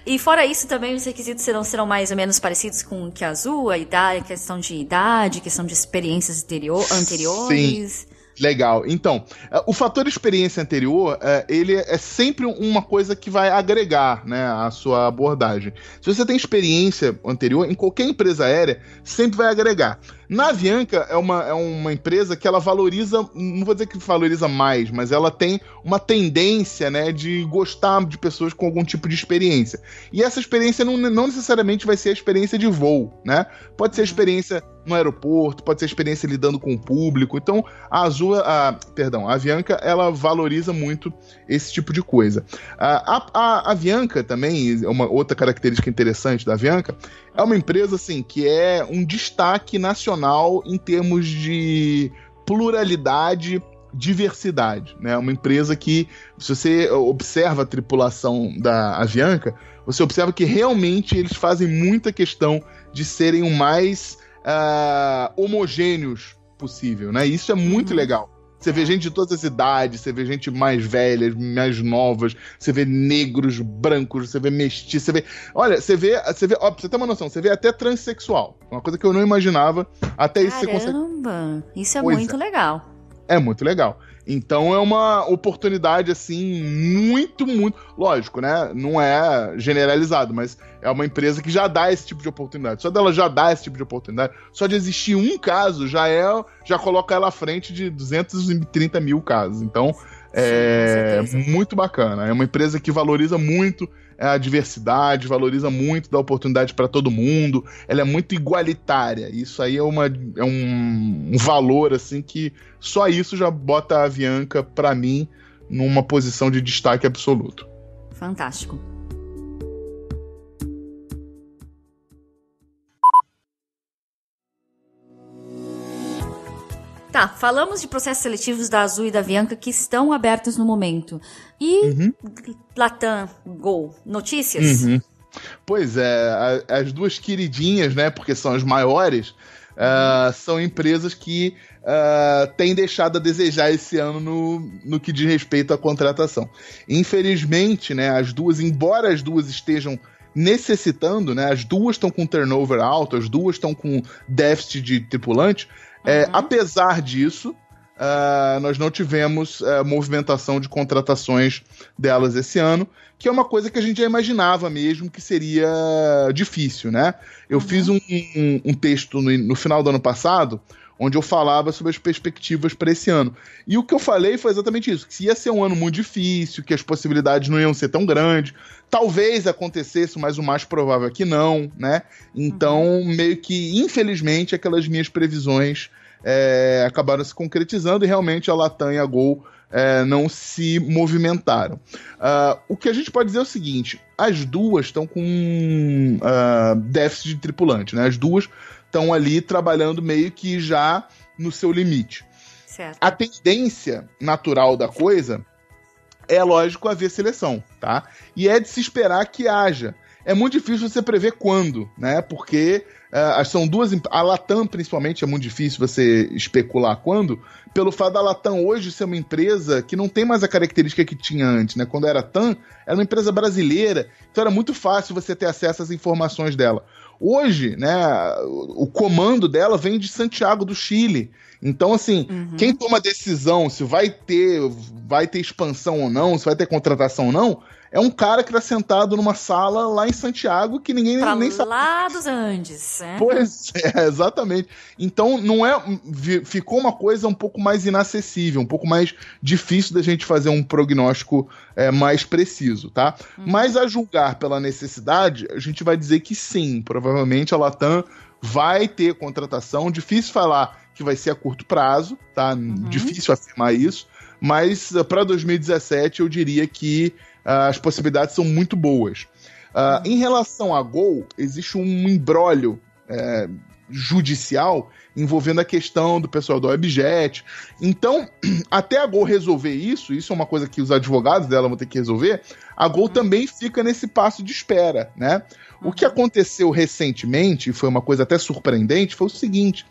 E fora isso, também os requisitos serão mais ou menos parecidos com o que a Azul, a idade, questão de idade, questão de experiências anteriores. Sim. Legal. Então, o fator experiência anterior, ele é sempre uma coisa que vai agregar, né, a sua abordagem. Se você tem experiência anterior, em qualquer empresa aérea, sempre vai agregar. Na Avianca é uma empresa que ela valoriza, não vou dizer que valoriza mais, mas ela tem uma tendência, né, de gostar de pessoas com algum tipo de experiência. E essa experiência não necessariamente vai ser a experiência de voo, né? Pode ser a experiência no aeroporto, pode ser a experiência lidando com o público. Então, a Avianca, ela valoriza muito esse tipo de coisa. A Avianca também, uma outra característica interessante da Avianca, é uma empresa assim, que é um destaque nacional em termos de pluralidade, diversidade, né? Uma empresa que, se você observa a tripulação da Avianca, você observa que realmente eles fazem muita questão de serem o mais homogêneos possível, né? Isso é muito legal. Você vê gente de todas as idades, você vê gente mais velha, mais novas, você vê negros, brancos, você vê mestiços, você vê... Olha, você vê, ó, pra você ter uma noção, você vê até transexual. Uma coisa que eu não imaginava, até isso você consegue... Caramba, isso é muito legal. É muito legal. Então é uma oportunidade, assim, muito, muito... Lógico, né? Não é generalizado, mas é uma empresa que já dá esse tipo de oportunidade. Só dela já dar esse tipo de oportunidade, só de existir um caso, já coloca ela à frente de 230 mil casos. Então, é muito bacana. É uma empresa que valoriza muito a diversidade, valoriza muito, dá oportunidade para todo mundo. Ela é muito igualitária. Isso aí é um valor, assim, que só isso já bota a Avianca, para mim, numa posição de destaque absoluto. Fantástico. Tá, falamos de processos seletivos da Azul e da Avianca que estão abertos no momento. E Latam, Gol, notícias? Pois é, as duas queridinhas, né, porque são as maiores, são empresas que têm deixado a desejar esse ano no que diz respeito à contratação. Infelizmente, né, as duas, embora as duas estejam necessitando, né, as duas estão com turnover alto, as duas estão com déficit de tripulante. Apesar disso, nós não tivemos movimentação de contratações delas esse ano, que é uma coisa que a gente já imaginava mesmo que seria difícil, né? Eu fiz um texto no final do ano passado, onde eu falava sobre as perspectivas para esse ano. E o que eu falei foi exatamente isso, que ia ser um ano muito difícil, que as possibilidades não iam ser tão grandes, talvez acontecesse, mas o mais provável é que não, né? Então, meio que, infelizmente, aquelas minhas previsões acabaram se concretizando e realmente a Latam e a Gol não se movimentaram. O que a gente pode dizer é o seguinte, as duas estão com déficit de tripulante, né? As duas estão ali trabalhando meio que já no seu limite. Certo. A tendência natural da coisa é, lógico, haver seleção, tá? E é de se esperar que haja. É muito difícil você prever quando, né? Porque são duas... A Latam, principalmente, é muito difícil você especular quando, pelo fato da Latam hoje ser uma empresa que não tem mais a característica que tinha antes, né? Quando era TAM, era uma empresa brasileira, então era muito fácil você ter acesso às informações dela. Hoje, né, o comando dela vem de Santiago do Chile. Então, assim, quem toma a decisão se vai ter expansão ou não, se vai ter contratação ou não, é um cara que está sentado numa sala lá em Santiago que ninguém nem sabe. Lá dos Andes, né? Pois é, exatamente. Então, ficou uma coisa um pouco mais inacessível, um pouco mais difícil da gente fazer um prognóstico mais preciso, tá? Mas a julgar pela necessidade, a gente vai dizer que sim, provavelmente a Latam vai ter contratação. Difícil falar que vai ser a curto prazo, tá? Difícil afirmar isso, mas para 2017 eu diria que as possibilidades são muito boas. Em relação à Gol, existe um imbróglio judicial envolvendo a questão do pessoal do Webjet. Então, até a Gol resolver isso é uma coisa que os advogados dela vão ter que resolver, a Gol também fica nesse passo de espera, né? O que aconteceu recentemente, foi uma coisa até surpreendente, foi o seguinte,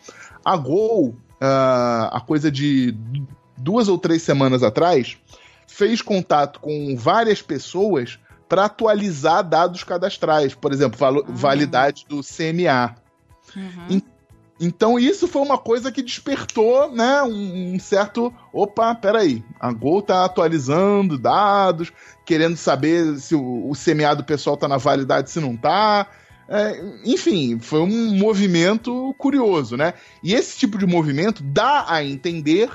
a Gol, a coisa de 2 ou 3 semanas atrás, fez contato com várias pessoas para atualizar dados cadastrais, por exemplo, validade do CMA. Então isso foi uma coisa que despertou, né, um certo... Opa, peraí, a Gol tá atualizando dados, querendo saber se o CMA do pessoal tá na validade, se não tá. Enfim, foi um movimento curioso, né? E esse tipo de movimento dá a entender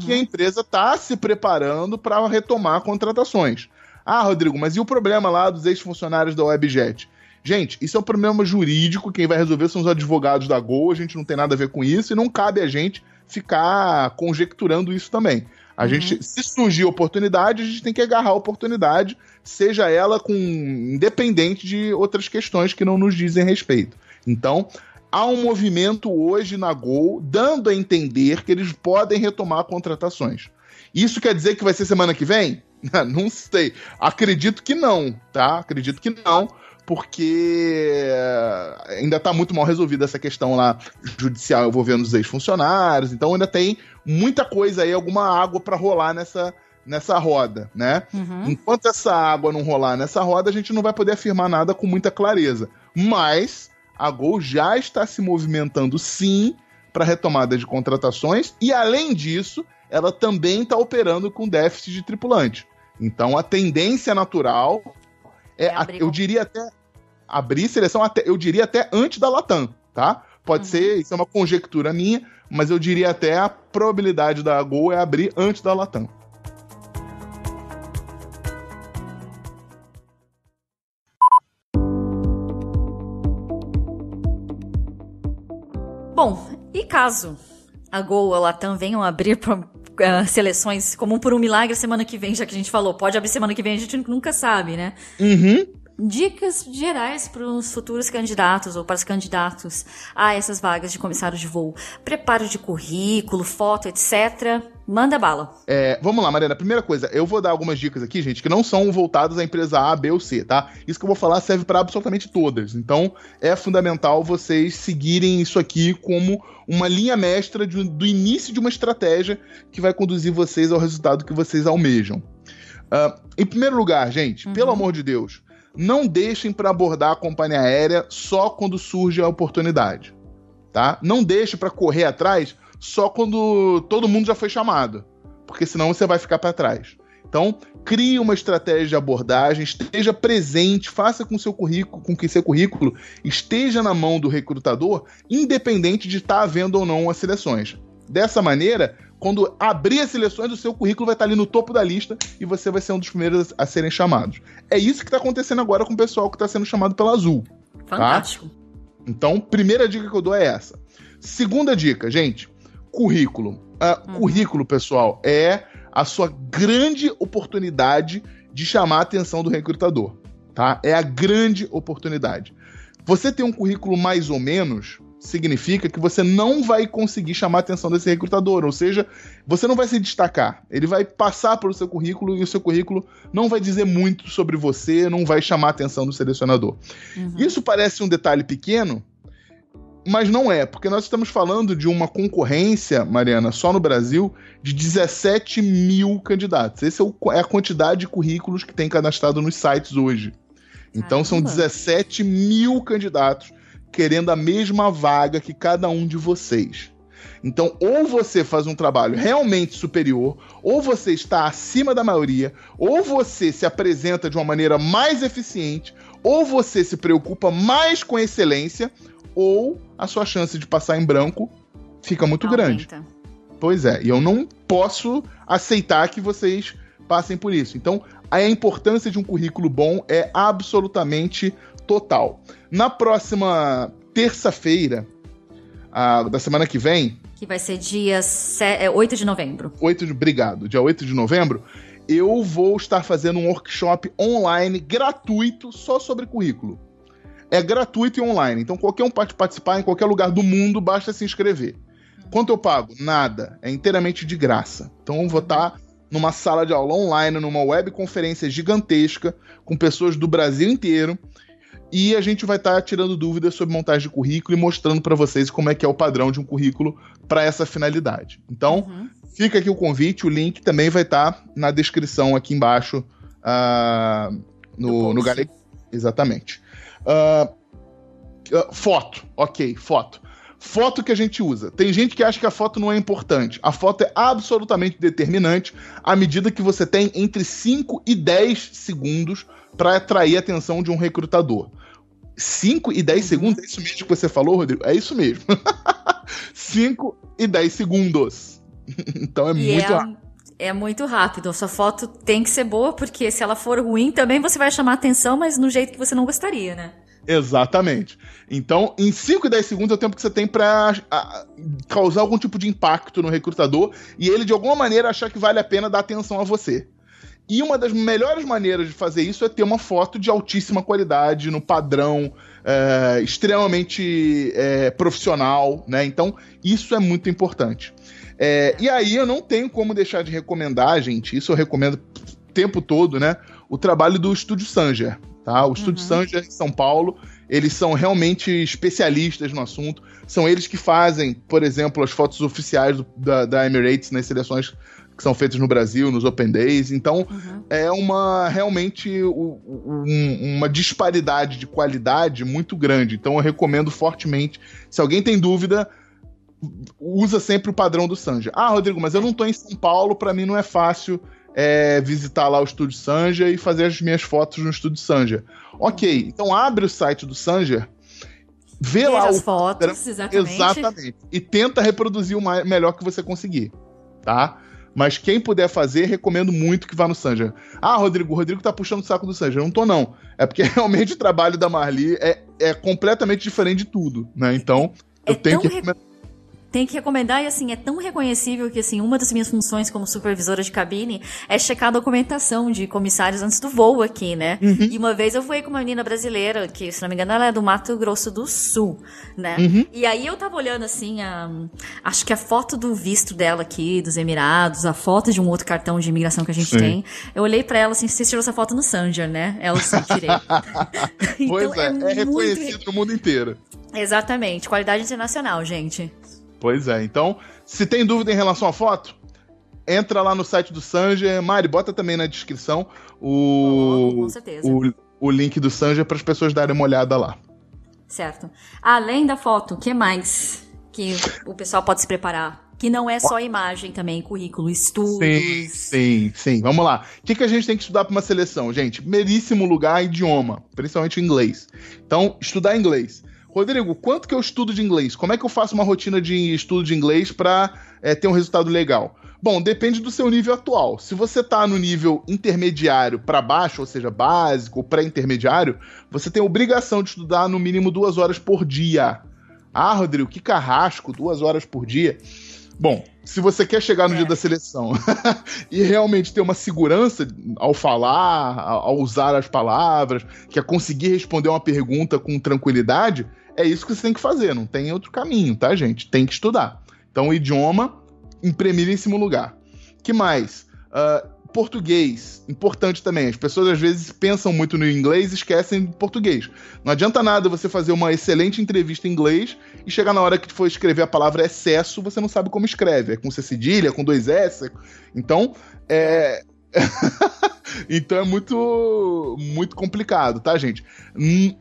que a empresa está se preparando para retomar contratações. Ah, Rodrigo, mas e o problema lá dos ex-funcionários da Webjet? Gente, isso é um problema jurídico, quem vai resolver são os advogados da Gol, a gente não tem nada a ver com isso e não cabe a gente ficar conjecturando isso também. A gente, se surgir oportunidade, a gente tem que agarrar a oportunidade, seja ela independente de outras questões que não nos dizem respeito. Então, há um movimento hoje na Gol dando a entender que eles podem retomar contratações. Isso quer dizer que vai ser semana que vem? Não sei. Acredito que não, tá? Acredito que não, porque ainda está muito mal resolvida essa questão lá judicial envolvendo os ex-funcionários, então ainda tem muita coisa aí, alguma água para rolar nessa roda, né? Enquanto essa água não rolar nessa roda, a gente não vai poder afirmar nada com muita clareza. Mas a Gol já está se movimentando sim para retomada de contratações e, além disso, ela também está operando com déficit de tripulante. Então a tendência natural eu diria até abrir seleção, eu diria até antes da Latam, tá? Pode ser, isso é uma conjectura minha, mas eu diria até a probabilidade da Gol é abrir antes da Latam. Bom, e caso a Gol ou a Latam venham abrir seleções como por um milagre semana que vem, já que a gente falou, pode abrir semana que vem, a gente nunca sabe, né? dicas gerais para os futuros candidatos ou para os candidatos a essas vagas de comissário de voo. Preparo de currículo, foto, etc. Manda bala. Vamos lá, Mariana. Primeira coisa, eu vou dar algumas dicas aqui, gente, que não são voltadas à empresa A, B ou C, tá? Isso que eu vou falar serve para absolutamente todas. Então, é fundamental vocês seguirem isso aqui como uma linha mestra do início de uma estratégia que vai conduzir vocês ao resultado que vocês almejam. Em primeiro lugar, gente, pelo amor de Deus, não deixem para abordar a companhia aérea só quando surge a oportunidade, tá? Não deixe para correr atrás só quando todo mundo já foi chamado, porque senão você vai ficar para trás. Então, crie uma estratégia de abordagem, esteja presente, faça com que seu currículo esteja na mão do recrutador, independente de estar havendo ou não as seleções. Dessa maneira, quando abrir as seleções, o seu currículo vai estar ali no topo da lista e você vai ser um dos primeiros a serem chamados. É isso que está acontecendo agora com o pessoal que está sendo chamado pela Azul. Fantástico. Tá? Então, primeira dica que eu dou é essa. Segunda dica, gente, currículo. Currículo, pessoal, é a sua grande oportunidade de chamar a atenção do recrutador. Tá? É a grande oportunidade. Você ter um currículo mais ou menos significa que você não vai conseguir chamar a atenção desse recrutador, ou seja, você não vai se destacar. Ele vai passar pelo seu currículo e o seu currículo não vai dizer muito sobre você, não vai chamar a atenção do selecionador. Isso parece um detalhe pequeno, mas não é, porque nós estamos falando de uma concorrência, Mariana, só no Brasil, de 17 mil candidatos. Essa é a quantidade de currículos que tem cadastrado nos sites hoje. Então são 17 mil candidatos querendo a mesma vaga que cada um de vocês. Então, ou você faz um trabalho realmente superior, ou você está acima da maioria, ou você se apresenta de uma maneira mais eficiente, ou você se preocupa mais com excelência, ou a sua chance de passar em branco fica muito grande. Pois é, e eu não posso aceitar que vocês passem por isso. Então, a importância de um currículo bom é absolutamente total. Na próxima terça-feira da semana que vem... Que vai ser dia 8 de novembro. Obrigado. Dia 8 de novembro, eu vou estar fazendo um workshop online gratuito só sobre currículo. É gratuito e online, então qualquer um pode participar em qualquer lugar do mundo, basta se inscrever. Quanto eu pago? Nada. É inteiramente de graça. Então eu vou estar numa sala de aula online, numa webconferência gigantesca, com pessoas do Brasil inteiro, e a gente vai estar tirando dúvidas sobre montagem de currículo e mostrando para vocês como é que é o padrão de um currículo para essa finalidade. Então, fica aqui o convite, o link também vai estar na descrição aqui embaixo, no Galego. Exatamente. Foto, ok, foto. Foto que a gente usa. Tem gente que acha que a foto não é importante. A foto é absolutamente determinante à medida que você tem entre 5 e 10 segundos para atrair a atenção de um recrutador. 5 e 10 segundos? É isso mesmo que você falou, Rodrigo? É isso mesmo. 5 e 10 segundos. Então é muito rápido. É muito rápido. A sua foto tem que ser boa, porque se ela for ruim, também você vai chamar atenção, mas no jeito que você não gostaria, né? Exatamente. Então, em 5 e 10 segundos é o tempo que você tem para causar algum tipo de impacto no recrutador e ele, de alguma maneira, achar que vale a pena dar atenção a você. E uma das melhores maneiras de fazer isso é ter uma foto de altíssima qualidade, no padrão, extremamente profissional, né? Então, isso é muito importante. E aí, eu não tenho como deixar de recomendar, gente, isso eu recomendo o tempo todo, né? O trabalho do Estúdio Sanger. Tá? O Estúdio Sanger em São Paulo, eles são realmente especialistas no assunto. São eles que fazem, por exemplo, as fotos oficiais da Emirates nas seleções que são feitas no Brasil, nos Open Days. Então, é realmente uma disparidade de qualidade muito grande. Então, eu recomendo fortemente. Se alguém tem dúvida, usa sempre o padrão do Sanger. Ah, Rodrigo, mas eu não estou em São Paulo, para mim não é fácil visitar lá o Estúdio Sanger e fazer as minhas fotos no Estúdio Sanger. Ok, então abre o site do Sanger, vê lá as fotos, exatamente, e tenta reproduzir o melhor que você conseguir, tá? Mas quem puder fazer, recomendo muito que vá no Sanger. Ah, o Rodrigo tá puxando o saco do Sanger. Eu não tô, não. É porque realmente o trabalho da Marli é completamente diferente de tudo, né? Então, eu tenho que recomendar. Tem que recomendar, e assim, é tão reconhecível que, assim, uma das minhas funções como supervisora de cabine é checar a documentação de comissários antes do voo aqui, né? E uma vez eu fui com uma menina brasileira, que, se não me engano, ela é do Mato Grosso do Sul, né? E aí eu tava olhando, assim, acho que a foto do visto dela aqui, dos Emirados, a foto de um outro cartão de imigração que a gente tem. Eu olhei pra ela, assim, você tirou essa foto no Sanger, né? Ela, sim, tirei. Pois então, é reconhecido no mundo inteiro. Exatamente, qualidade internacional, gente. Pois é, então, se tem dúvida em relação à foto, entra lá no site do Sanger. Mari, bota também na descrição com certeza. o link do Sanger para as pessoas darem uma olhada lá. Certo. Além da foto, o que mais que o pessoal pode se preparar? Que não é só imagem também, currículo, estudos. Sim. Vamos lá. O que a gente tem que estudar para uma seleção, gente? Primeiríssimo lugar, idioma, principalmente inglês. Então, estudar inglês. Rodrigo, quanto que eu estudo de inglês? Como é que eu faço uma rotina de estudo de inglês para ter um resultado legal? Bom, depende do seu nível atual. Se você está no nível intermediário para baixo, ou seja, básico ou pré-intermediário, você tem a obrigação de estudar no mínimo 2 horas por dia. Ah, Rodrigo, que carrasco, 2 horas por dia. Bom, se você quer chegar no dia da seleção e realmente ter uma segurança ao falar, ao usar as palavras, que é conseguir responder uma pergunta com tranquilidade, é isso que você tem que fazer, não tem outro caminho, tá, gente? Tem que estudar. Então, o idioma em primeiríssimo lugar. Que mais? Português, importante também. As pessoas às vezes pensam muito no inglês e esquecem do português. Não adianta nada você fazer uma excelente entrevista em inglês e chegar na hora que for escrever a palavra excesso, você não sabe como escreve. É com C cedilha, com 2 S. Então, então é muito, muito complicado, tá, gente?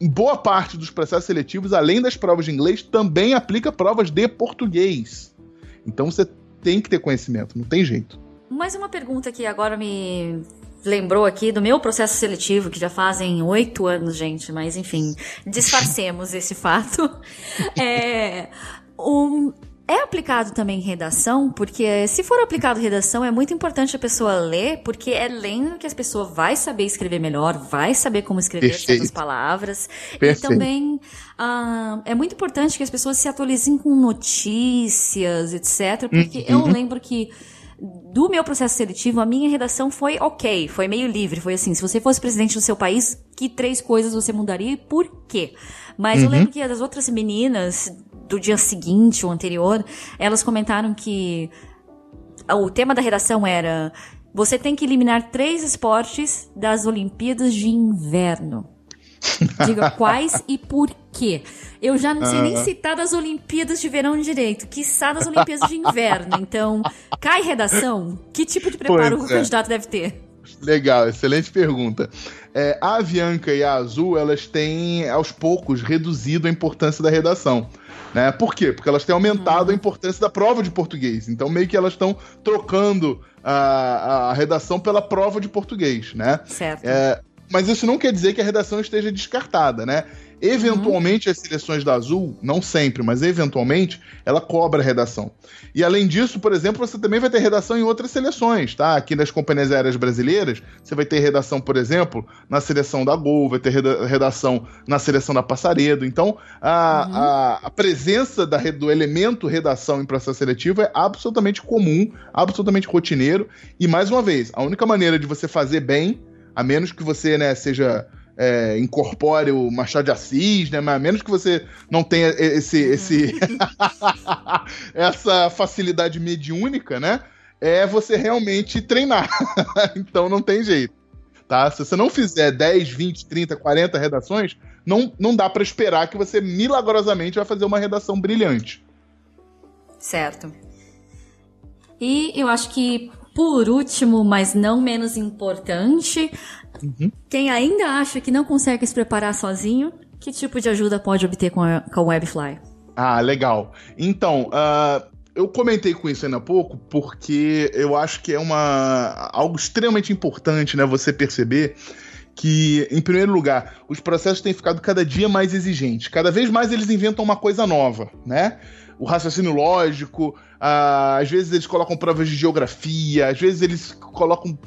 Boa parte dos processos seletivos, além das provas de inglês, também aplica provas de português. Então você tem que ter conhecimento, não tem jeito. Mais uma pergunta que agora me lembrou aqui do meu processo seletivo, que já fazem 8 anos, gente, mas enfim, disfarcemos esse fato. É aplicado também redação, porque se for aplicado redação, é muito importante a pessoa ler, porque é lendo que a pessoa vai saber escrever melhor, vai saber como escrever certas palavras. Perfeito. E também é muito importante que as pessoas se atualizem com notícias, etc. Porque eu lembro que do meu processo seletivo, a minha redação foi ok, foi meio livre, foi assim, se você fosse presidente do seu país, que 3 coisas você mudaria e por quê? Mas eu lembro que as outras meninas do dia seguinte ou anterior, elas comentaram que o tema da redação era: você tem que eliminar 3 esportes das Olimpíadas de Inverno. Diga quais e por quê. Eu já não sei nem citar das Olimpíadas de Verão direito, quiçá das Olimpíadas de Inverno. Então, cai redação? Que tipo de preparo o candidato deve ter? Legal, excelente pergunta. A Avianca e a Azul, elas têm, aos poucos, reduzido a importância da redação. Né? Por quê? Porque elas têm aumentado a importância da prova de português. Então, meio que elas estão trocando a redação pela prova de português, né? Certo. Mas isso não quer dizer que a redação esteja descartada, né? Eventualmente, as seleções da Azul, não sempre, mas eventualmente, ela cobra a redação. E além disso, por exemplo, você também vai ter redação em outras seleções, tá? Aqui nas companhias aéreas brasileiras, você vai ter redação, por exemplo, na seleção da Gol, vai ter redação na seleção da Passaredo. Então, a presença do elemento redação em processo seletivo é absolutamente comum, absolutamente rotineiro. E, mais uma vez, a única maneira de você fazer bem, a menos que você, né, seja... incorpore o Machado de Assis, né? Mas a menos que você não tenha essa facilidade mediúnica, né? É você realmente treinar. Então não tem jeito, tá? Se você não fizer 10, 20, 30, 40 redações, não dá para esperar que você milagrosamente vai fazer uma redação brilhante. Certo. E eu acho que, por último, mas não menos importante, quem ainda acha que não consegue se preparar sozinho, que tipo de ajuda pode obter com a Webfly? Ah, legal. Então, eu comentei com isso ainda há pouco, porque eu acho que é algo extremamente importante, né, você perceber que, em primeiro lugar, os processos têm ficado cada dia mais exigentes. Cada vez mais eles inventam uma coisa nova, né? o raciocínio lógico, às vezes eles colocam provas de geografia, às vezes eles colocam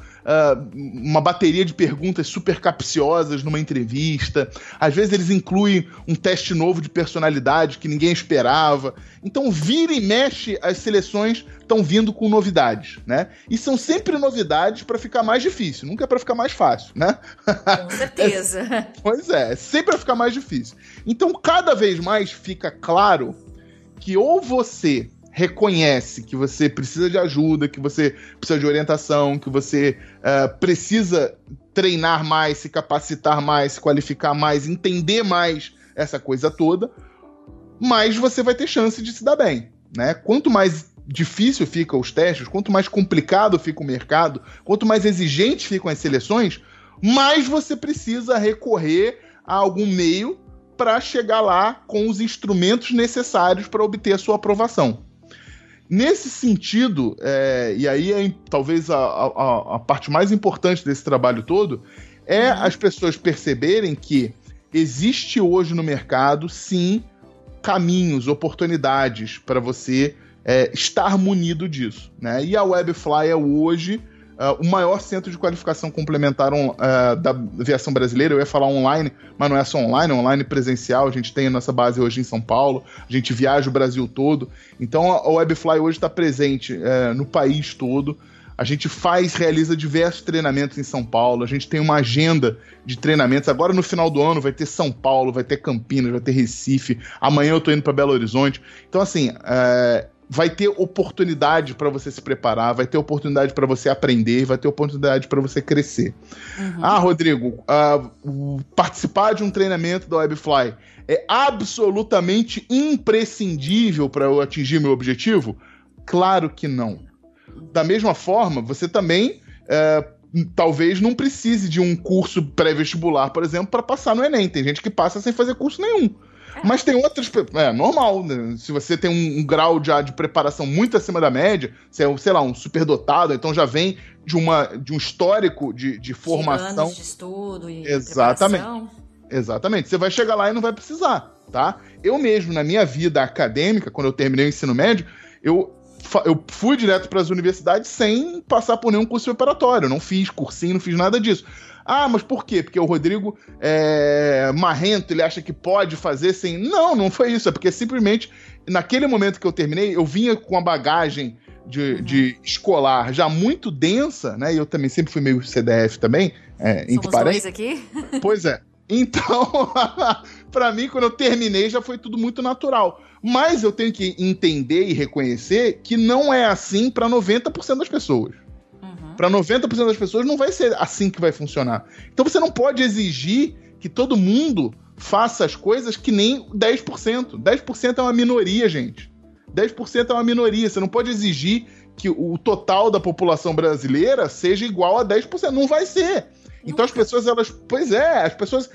uma bateria de perguntas super capciosas numa entrevista, às vezes eles incluem um teste novo de personalidade que ninguém esperava. Então, vira e mexe, as seleções estão vindo com novidades, né? E são sempre novidades para ficar mais difícil, nunca é para ficar mais fácil, né? Com certeza. Pois é sempre para ficar mais difícil. Então, cada vez mais fica claro que ou você reconhece que você precisa de ajuda, que você precisa de orientação, que você precisa treinar mais, se capacitar mais, se qualificar mais, entender mais essa coisa toda, mais você vai ter chance de se dar bem, né? Quanto mais difícil ficam os testes, quanto mais complicado fica o mercado, quanto mais exigentes ficam as seleções, mais você precisa recorrer a algum meio para chegar lá com os instrumentos necessários para obter a sua aprovação. Nesse sentido, e aí talvez a parte mais importante desse trabalho todo, é as pessoas perceberem que existe hoje no mercado, sim, caminhos, oportunidades para você estar munido disso, né? E a Webfly é hoje o maior centro de qualificação complementar da aviação brasileira. Eu ia falar online, mas não é só online, é online presencial. A gente tem a nossa base hoje em São Paulo, a gente viaja o Brasil todo. Então a Webfly hoje está presente no país todo. A gente realiza diversos treinamentos em São Paulo, a gente tem uma agenda de treinamentos. Agora no final do ano vai ter São Paulo, vai ter Campinas, vai ter Recife. Amanhã eu tô indo para Belo Horizonte. Então assim, vai ter oportunidade para você se preparar, vai ter oportunidade para você aprender, vai ter oportunidade para você crescer. Rodrigo, participar de um treinamento da Webfly é absolutamente imprescindível para eu atingir meu objetivo? Claro que não. Da mesma forma, você também talvez não precise de um curso pré-vestibular, por exemplo, para passar no Enem. Tem gente que passa sem fazer curso nenhum. Mas tem outras... normal, né? Se você tem um grau já de preparação muito acima da média, você é, sei lá, um superdotado, então já vem de um histórico de formação. Anos de estudo e Exatamente. preparação. Exatamente. Você vai chegar lá e não vai precisar, tá? Eu mesmo, na minha vida acadêmica, quando eu terminei o ensino médio, eu fui direto para as universidades sem passar por nenhum curso preparatório. Eu não fiz cursinho, não fiz nada disso. Mas por quê? Porque o Rodrigo é marrento, ele acha que pode fazer sem... Não foi isso. É porque simplesmente, naquele momento que eu terminei, eu vinha com a bagagem de escolar já muito densa, né? E eu também sempre fui meio CDF também, entre parênteses. Somos dois aqui? Pois é. Então, pra mim, quando eu terminei, já foi tudo muito natural. Mas eu tenho que entender e reconhecer que não é assim para 90% das pessoas. Para 90% das pessoas não vai ser assim que vai funcionar. Então você não pode exigir que todo mundo faça as coisas que nem 10%. 10% é uma minoria, gente. 10% é uma minoria. Você não pode exigir que o total da população brasileira seja igual a 10%. Não vai ser. Então as pessoas, as pessoas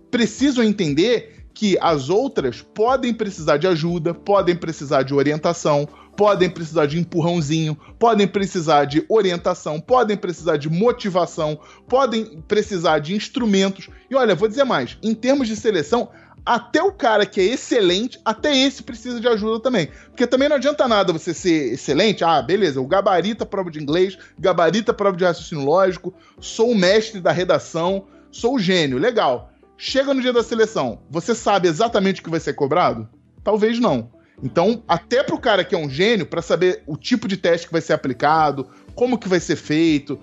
precisam entender que as outras podem precisar de ajuda, podem precisar de orientação, podem precisar de empurrãozinho, podem precisar de orientação, podem precisar de motivação, podem precisar de instrumentos. E olha, vou dizer mais, em termos de seleção, até o cara que é excelente, até esse precisa de ajuda também. Porque também não adianta nada você ser excelente, beleza, eu gabarito a prova de inglês, gabarito a prova de raciocínio lógico, sou o mestre da redação, sou o gênio, legal. Chega no dia da seleção, você sabe exatamente o que vai ser cobrado? Talvez não. Então, até pro cara que é um gênio, para saber o tipo de teste que vai ser aplicado, como que vai ser feito,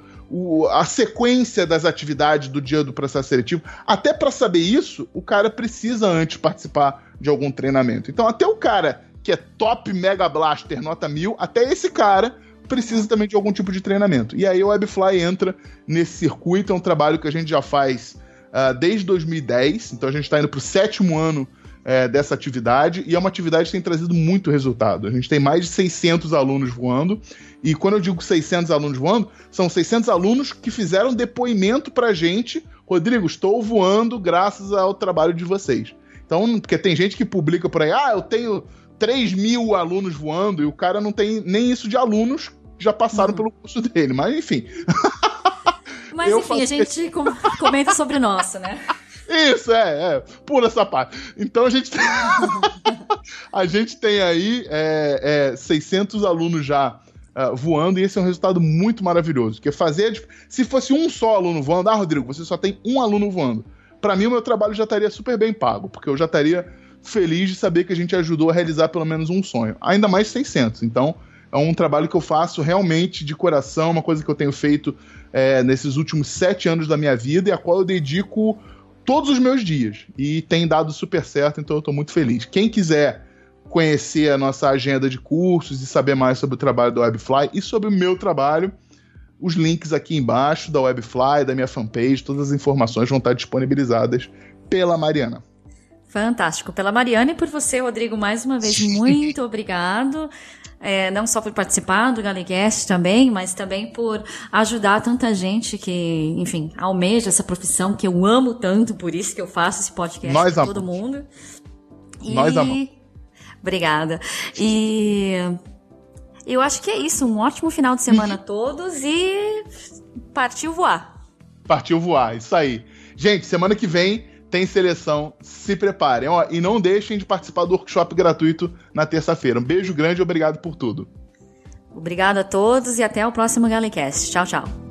a sequência das atividades do dia do processo seletivo, até para saber isso, o cara precisa antes participar de algum treinamento. Então, até o cara que é top Mega Blaster, nota 1000, até esse cara precisa também de algum tipo de treinamento. E aí o Webfly entra nesse circuito, é um trabalho que a gente já faz desde 2010, então a gente está indo para o 7º ano dessa atividade, e é uma atividade que tem trazido muito resultado. A gente tem mais de 600 alunos voando, e quando eu digo 600 alunos voando, são 600 alunos que fizeram depoimento pra gente: Rodrigo, estou voando graças ao trabalho de vocês. Então, porque tem gente que publica por aí, eu tenho 3.000 alunos voando, e o cara não tem nem isso de alunos que já passaram pelo curso dele, mas enfim... Mas enfim, a gente comenta sobre o nosso, né? Isso, pula essa parte. Então a gente tem, a gente tem aí 600 alunos já voando, e esse é um resultado muito maravilhoso. Porque se fosse um só aluno voando, Rodrigo, você só tem um aluno voando. Para mim, o meu trabalho já estaria super bem pago, porque eu já estaria feliz de saber que a gente ajudou a realizar pelo menos um sonho. Ainda mais 600. Então, é um trabalho que eu faço realmente de coração, uma coisa que eu tenho feito nesses últimos 7 anos da minha vida, e a qual eu dedico todos os meus dias. E tem dado super certo, então eu estou muito feliz. Quem quiser conhecer a nossa agenda de cursos e saber mais sobre o trabalho da Webfly e sobre o meu trabalho, os links aqui embaixo da Webfly, da minha fanpage, todas as informações vão estar disponibilizadas pela Mariana. Fantástico. Pela Mariana e por você, Rodrigo, mais uma vez, muito obrigado. Não só por participar do Galecast também, mas também por ajudar tanta gente que, enfim, almeja essa profissão que eu amo tanto, por isso que eu faço esse podcast para todo mundo. Nós amamos. Obrigada. E eu acho que é isso. Um ótimo final de semana a todos e partiu voar. Partiu voar, isso aí. Gente, semana que vem tem seleção, se preparem. E não deixem de participar do workshop gratuito na terça-feira. Um beijo grande e obrigado por tudo. Obrigado a todos e até o próximo Galecast. Tchau, tchau.